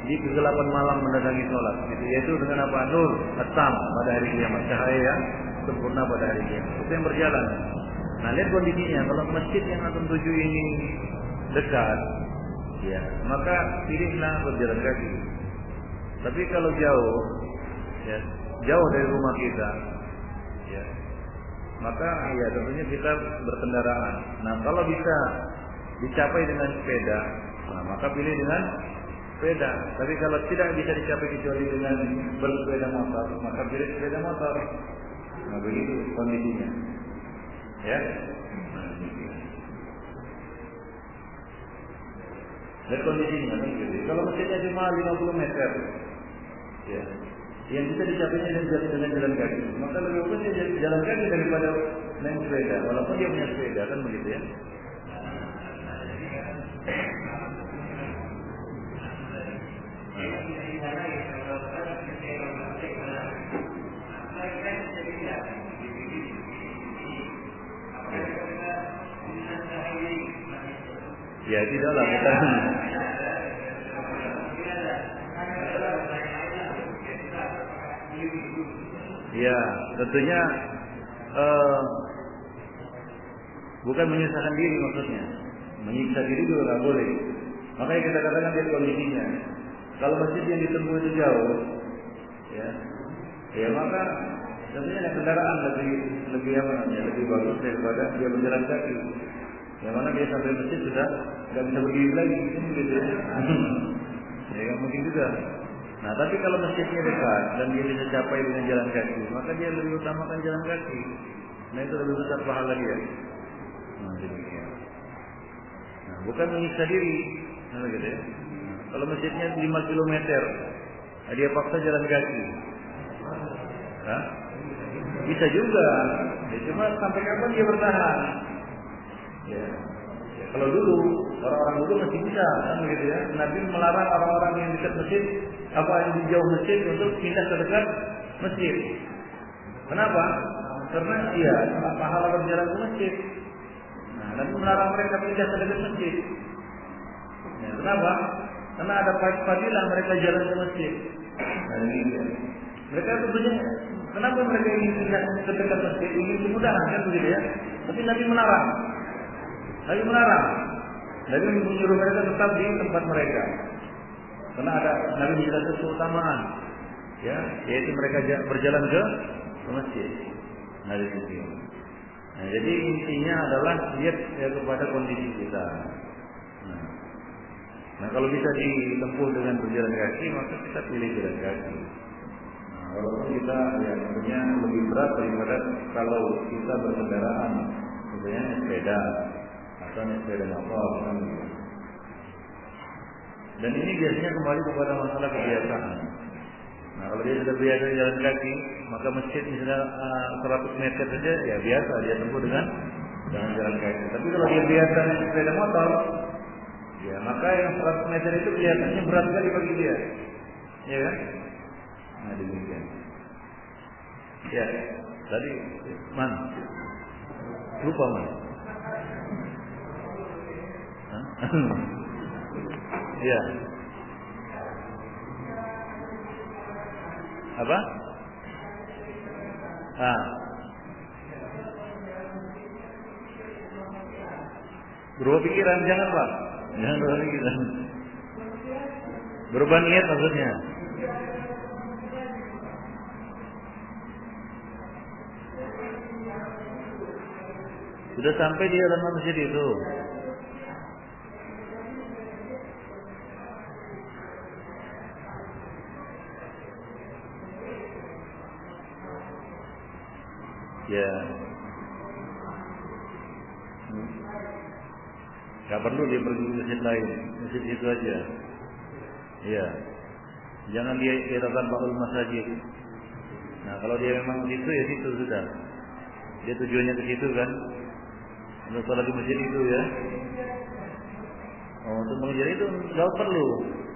di kegelapan malam mendatangi sholat, gitu. Yaitu dengan apa? Nur, atam pada hari kiamat, cahaya yang sempurna pada hari kiamat. Itu yang berjalan. Nah, lihat kondisinya. Kalau masjid yang antum tuju ini dekat, ya, maka pilihlah berjalan kaki. Tapi kalau jauh, ya, jauh dari rumah kita, ya, maka ya tentunya kita berkendaraan. Nah, kalau bisa dicapai dengan sepeda, nah, maka pilih dengan sepeda. Tapi kalau tidak bisa dicapai kecuali dengan bersepeda motor, maka pilih sepeda motor. Nah, begitu kondisinya. Ya. Dan kondisinya begitu. Kalau masjidnya cuma 50 meter, ya, yang bisa dicapainya dengan jalan kaki, maka lebih bagus dia jalan kaki daripada naik sepeda. Walaupun dia punya sepeda, kan begitu ya. Ya tidaklah kita. Ya tentunya bukan menyusahkan diri maksudnya, menyiksa diri juga nggak boleh. Makanya kita katakan lihat kondisinya. Kalau masjid yang ditempuh itu jauh, ya maka tentunya kendaraan lebih apa namanya, lebih bagus daripada dia berjalan kaki. Yang mana dia sampai masjid sudah nggak bisa berdiri lagi, gitu ya. Ya nggak mungkin juga. Nah, tapi kalau masjidnya dekat dan dia bisa capai dengan jalan kaki, maka dia lebih utamakan jalan kaki. Nah, itu lebih besar pahala dia. Nah, demikian. Nah, bukan menyiksa diri, nah, gitu ya. Nah, kalau masjidnya 5 km, nah, dia paksa jalan kaki. Hah? Bisa juga. Ya, cuma sampai kapan dia bertahan? Ya. Kalau dulu orang-orang dulu masih bisa, kan begitu ya. Nabi melarang orang-orang yang dekat masjid, apa yang di jauh masjid untuk pindah ke dekat masjid. Kenapa? Karena iya, pahala berjalan ke masjid. Nah, Nabi melarang mereka pindah ke dekat masjid. Ya, kenapa? Karena ada fadilah mereka jalan ke masjid. Nah, ini ya. Mereka tentunya, kenapa mereka ingin pindah ke dekat masjid? Ingin kemudahan, kan begitu ya. Tapi Nabi melarang. Nabi melarang. Nabi menyuruh mereka tetap di tempat mereka. Karena ada Nabi menjelaskan keutamaan, ya, yaitu mereka berjalan ke masjid. Nah, jadi intinya adalah lihat ya, kepada kondisi kita. Nah, kalau bisa ditempuh dengan berjalan kaki, maka kita pilih jalan kaki. Nah, walaupun kita ya tentunya lebih berat daripada kalau kita berkendaraan, misalnya sepeda. Sepeda motor kan. Dan ini biasanya kembali kepada masalah kebiasaan. Nah, kalau dia sudah biasa jalan kaki, maka masjid misalnya 100 meter saja ya biasa dia tempuh dengan jalan kaki. Tapi kalau dia biasa naik sepeda motor, Ya, maka yang 100 meter itu kelihatannya berat sekali bagi dia. Ya kan? Nah, demikian. Ya, tadi man. Lupa man. Ya. Apa? Berubah pikiran, jangan Pak. Jangan berubah pikiran. Berubah niat maksudnya. Sudah sampai di halaman masjid itu. Ya. Gak perlu dia pergi ke masjid lain, masjid itu aja. Ya. Jangan dia irakan ba'ul masjid. Nah, kalau dia memang situ ya situ sudah. Dia tujuannya ke situ kan. Untuk sholat di masjid itu ya. Oh, untuk mengejar itu enggak perlu.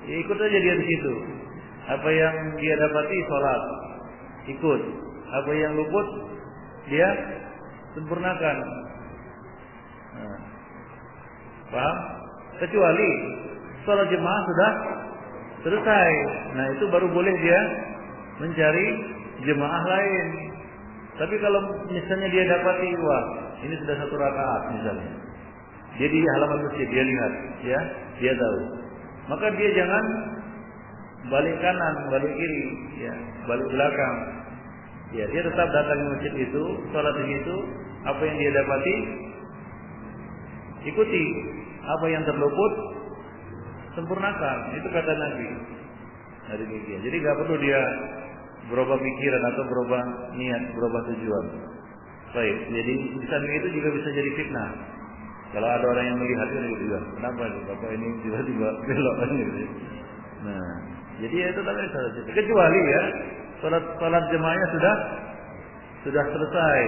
Ya ikut aja dia di situ. Apa yang dia dapati sholat, ikut. Apa yang luput dia sempurnakan. Nah, paham? Kecuali sholat jemaah sudah selesai. Nah, itu baru boleh dia mencari jemaah lain. Tapi kalau misalnya dia dapati, wah, ini sudah 1 rakaat misalnya. Dia di halaman masjid, dia lihat, ya, dia tahu. Maka dia jangan balik kanan, balik kiri, ya, balik belakang. Ya, dia tetap datang ke masjid itu, sholat di situ, apa yang dia dapati, ikuti. Apa yang terluput, sempurnakan. Itu kata Nabi. Nah, demikian. Jadi nggak perlu dia berubah pikiran atau berubah niat, berubah tujuan. Baik, jadi di samping itu juga bisa jadi fitnah. Kalau ada orang yang melihat itu juga, kenapa nih bapak ini tiba-tiba belok gitu. Nah, jadi itu tadi saja. Kecuali ya, salat jemaahnya sudah selesai,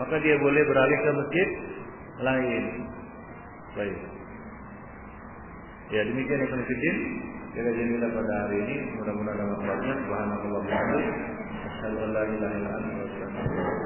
maka dia boleh beralih ke masjid lain. Baik. Ya, demikian Ibnu Fiddin. Kajian kita pada hari ini mudah-mudahan bermanfaat. Subhanallah wa bihamdihi, asyhadu an la ilaha illa anta, astaghfiruka wa atubu ilaik.